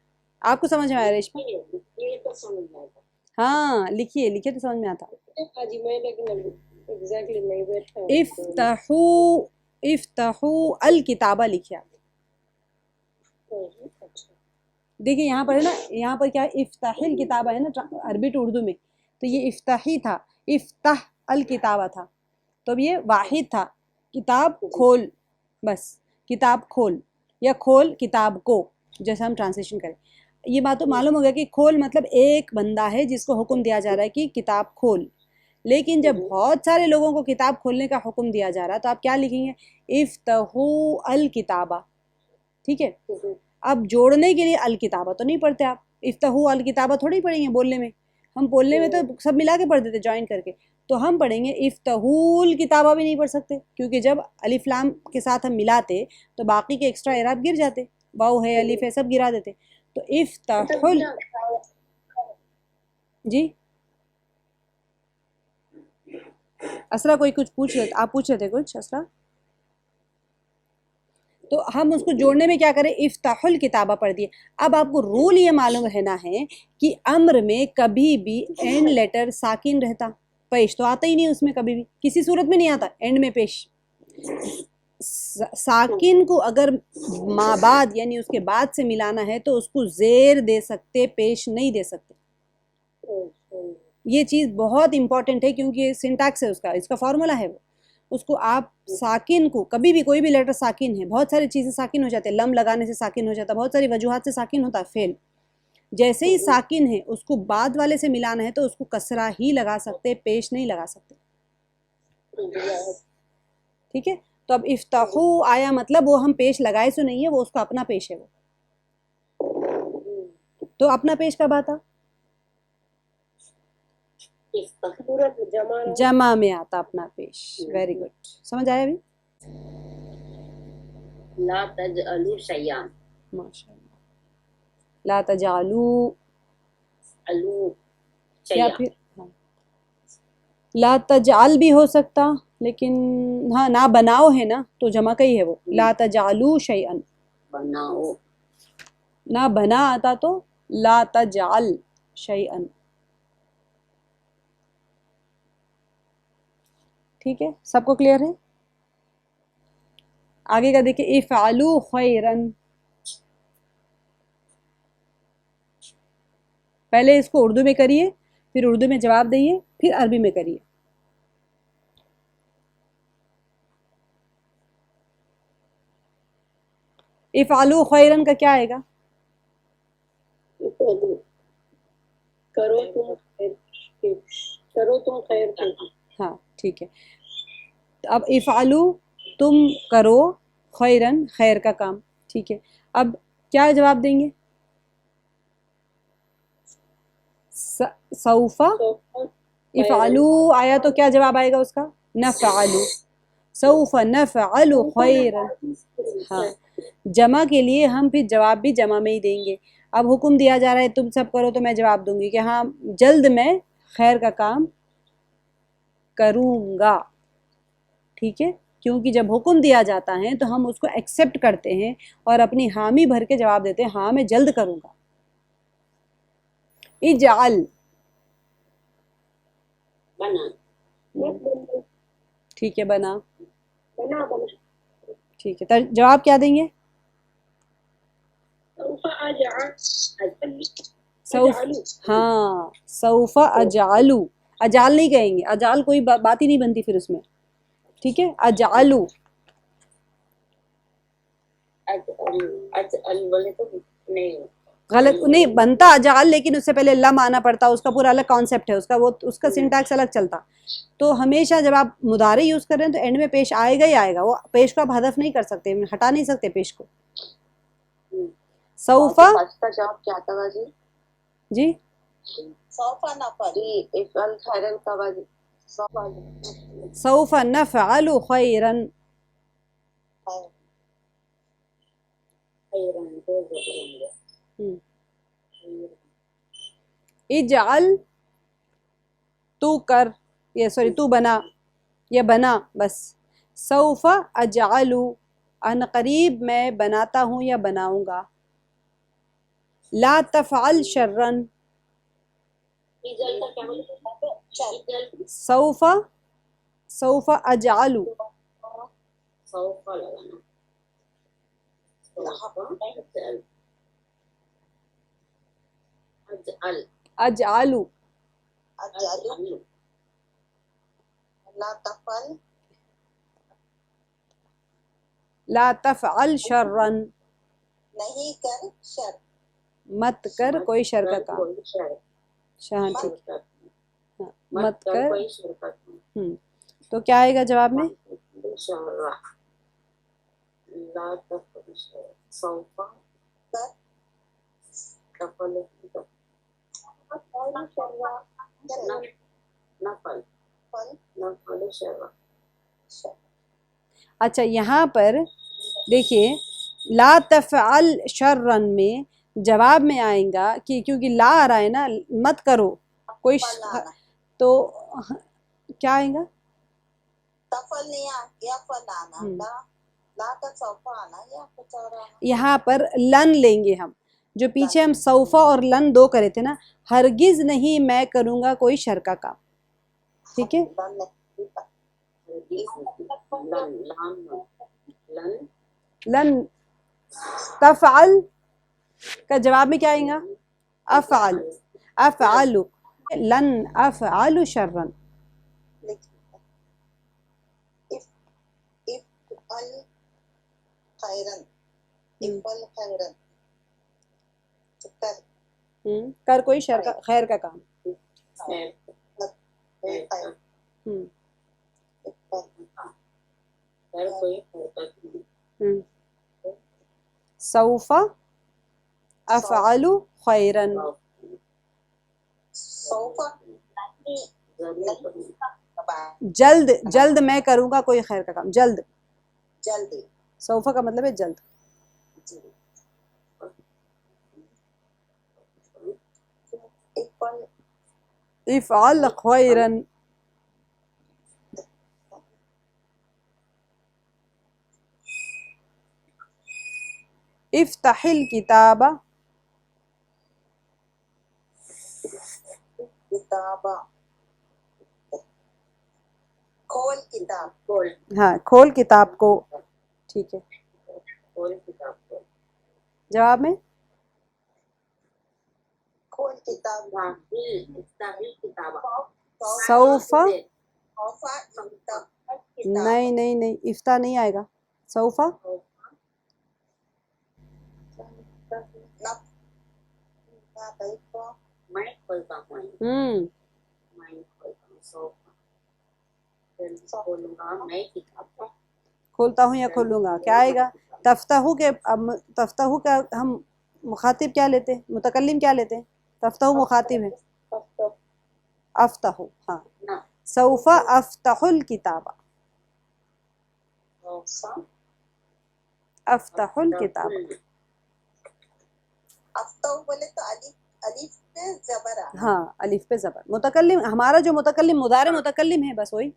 آپ کو سمجھ میں آیا ریشما؟ یہ تو سمجھ میں آتا۔ ہاں لکھیے لکھیے تو سمجھ میں آتا۔ افتحو الکتابہ لکھیے آپ۔ دیکھیے یہاں پر ہے نا، یہاں پر کیا ہے، افتح الکتابہ ہے نا عربی ٹو اردو میں، تو یہ افتحی تھا، افتح الکتابہ تھا، تو اب یہ واحد تھا، کتاب کھول، بس کتاب کھول، یا کھول کتاب کو، جیسا ہم ٹرانسلیشن کریں۔ یہ بات تو معلوم ہو گیا کہ کھول مطلب ایک بندہ ہے جس کو حکم دیا جا رہا ہے کہ کتاب کھول، لیکن جب بہت سارے لوگوں کو کتاب کھولنے کا حکم دیا جا رہا ہے تو آپ کیا لکھیں گے؟ افتحو الکتابہ، ٹھیک ہے؟ اب جوڑنے کے لیے الکتابہ تو نہیں پڑھتے آپ، افتحو الکتابہ تھوڑی پڑھیں گے بولنے میں، ہم بولنے میں تو سب ملا کے پڑھ دیتے جوائن کر کے، تو ہم پڑھیں گے افتحو الکتابہ بھی نہیں پڑھ سکتے، کیونکہ جب الف لام کے ساتھ ہم ملاتے تو باقی کے ایکسٹرا اعراب گر جاتے، واو ہے الف ہے سب گرا دیتے، تو افتحو جی اسرا کوئی کچھ پوچھ رہے، آپ پوچھ رہے تھے کچھ اسرا؟ تو ہم اس کو جوڑنے میں کیا کریں، افتح الکتابہ پڑھ دیے۔ اب آپ کو رول یہ معلوم رہنا ہے کہ امر میں کبھی بھی اینڈ لیٹر ساکن رہتا، پیش تو آتا ہی نہیں اس میں، کبھی بھی کسی صورت میں نہیں آتا اینڈ میں پیش۔ ساکن کو اگر ما بعد یعنی اس کے بعد سے ملانا ہے تو اس کو زیر دے سکتے، پیش نہیں دے سکتے۔ یہ چیز بہت امپورٹنٹ ہے کیونکہ سنٹیکس ہے اس کا فارمولا ہے وہ، اس کو آپ ساکن کو کبھی بھی، کوئی بھی لیٹر ساکن ہے، بہت ساری چیزیں ساکن ہو جاتے ہیں، لم لگانے سے ساکن ہو جاتا ہے، بہت ساری وجوہات سے ساکن ہوتا ہے فعل، جیسے ہی ساکن ہے اس کو بعد والے سے ملانا ہے تو اس کو کسرہ ہی لگا سکتے، پیش نہیں لگا سکتے، ٹھیک ہے؟ تو اب افتحو آیا مطلب وہ ہم پیش لگائے سو نہیں ہے، وہ اس کا اپنا پیش ہے وہ، تو اپنا پیش کب آتا؟ جمع میں آتا اپنا پیش۔ ویری گڈ، سمجھ آیا ابھی؟ لا تجعلوا شیئا، ماشاء اللہ، لا تجعلوا، یا پھر لا تجعل بھی ہو سکتا، لیکن ہاں نہ بناؤ ہے نا تو جمع کا ہی ہے وہ، لا تجعلوا شیئا، بناؤ، نہ بنا آتا تو لا تجعل شیئا، ٹھیک ہے؟ سب کو کلیئر ہے؟ آگے کا دیکھیں، افعلوا خیرا، پہلے اس کو اردو میں کریے، پھر اردو میں جواب دئیے، پھر عربی میں کریے۔ افعلوا خیرا کا کیا آئے گا؟ کرو تم خیر کو، ہاں ٹھیک ہے، اب افعلوا تم کرو، خیرن خیر کا کام، ٹھیک ہے؟ اب کیا جواب دیں گے؟ سوف افعلوا آیا تو کیا جواب آئے گا اس کا؟ نفعل، سوف نفعل خیرا، ہاں جمع کے لیے ہم پھر جواب بھی جمع میں ہی دیں گے۔ اب حکم دیا جا رہا ہے تم سب کرو تو میں جواب دوں گی کہ ہاں جلد میں خیر کا کام کروں گا، ٹھیک ہے؟ کیونکہ جب حکم دیا جاتا ہے تو ہم اس کو ایکسیپٹ کرتے ہیں اور اپنی حامی بھر کے جواب دیتے ہیں، ہاں میں جلد کروں گا۔ اجعل، بنا ٹھیک ہے بنا. بنا بنا ٹھیک ہے جواب کیا دیں گے؟ سوف اجعل سوف ہاں سوف اجعلو اجعل نہیں کہیں گے اجعل کوئی بات ہی نہیں بنتی پھر اس میں ٹھیک ہے اجعلو اجعل بولے تو نہیں غلط نہیں بنتا اجعل لیکن اس سے پہلے لم آنا پڑتا اس کا پورا الگ کانسیپٹ ہے اس کا وہ اس کا سنٹیکس الگ چلتا تو ہمیشہ جب آپ مضارع یوز کر رہے ہیں تو اینڈ میں پیش آئے گا ہی آئے گا وہ پیش کو آپ حذف نہیں کر سکتے ہٹا نہیں سکتے پیش کو سوفا کا جواب کیا تھا باجی جی سوفا نفعل جی افعل خیرن کا باجی سوف نفعل خیرا خیرن دو زبریں اجعل تو کر یہ سوری تو بنا یا بنا بس سوف اجعل ان قریب میں بناتا ہوں یا بناؤں گا لا تفعل شرا ایجل کا کیا بولے سوف سوف اجعل سوف لگانا اجعل اجعل اجعل لا تفعل لا تفعل شرا نہیں کر شر مت کر کوئی شر کا کام شاہ ٹھیک مت کر کوئی شر کا کام تو کیا آئے گا جواب میں لا تفعل سوف تفعل نفعل نفعل شر اچھا یہاں پر دیکھیے لا تفعل شرا میں جواب میں آئیں گا کہ کیونکہ لا آ رہا ہے نا مت کرو کوئی تو کیا آئیں گا تفعل نہیں یا فل آنا لا کا سوفا آنا یا کچھ اور آنا یہاں پر لن لیں گے ہم جو پیچھے ہم سوفا اور لن دو کرے تھے نا ہرگز نہیں میں کروں گا کوئی شر کا کام ٹھیک ہے لن تفعل کا جواب میں کیا آئیں گا افعل افعل لن افعل شرا افعل خیرن افعل خیرن کر کوئی شر کا خیر کا کام سوف افعل خیرا سوفا جلد جلد میں کروں گا کوئی خیر کا کام جلد جلدی سوفا کا مطلب ہے جلد افعل خیرا افتح الکتاب کتابہ کھول کتاب کھول ہاں کھول کتاب کو ٹھیک ہے کھول کتاب کو جواب میں کھول کتاب استاہل کتاب سوف سوفا نہیں نہیں نہیں افتح نہیں آئے گا سوفا میں کھولتا ہوں میں کھولتا ہوں سوف کھولوں گا میں کتاب کھولتا ہوں یا کھولوں گا کیا آئے گا تفتح کے تفتح کا ہم مخاطب کیا لیتے ہیں متکلم کیا لیتے ہیں تفتح مخاطب ہے افتح ہاں سوف افتح الکتاب افتح الکتاب افتح بولے تو الف پہ زبر آنا ہاں الف پہ زبر متکلم ہمارا جو متکلم مضارع متکلم ہے بس وہی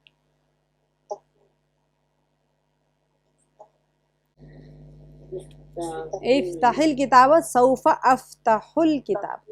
افتح الکتاب سوف افتح الکتاب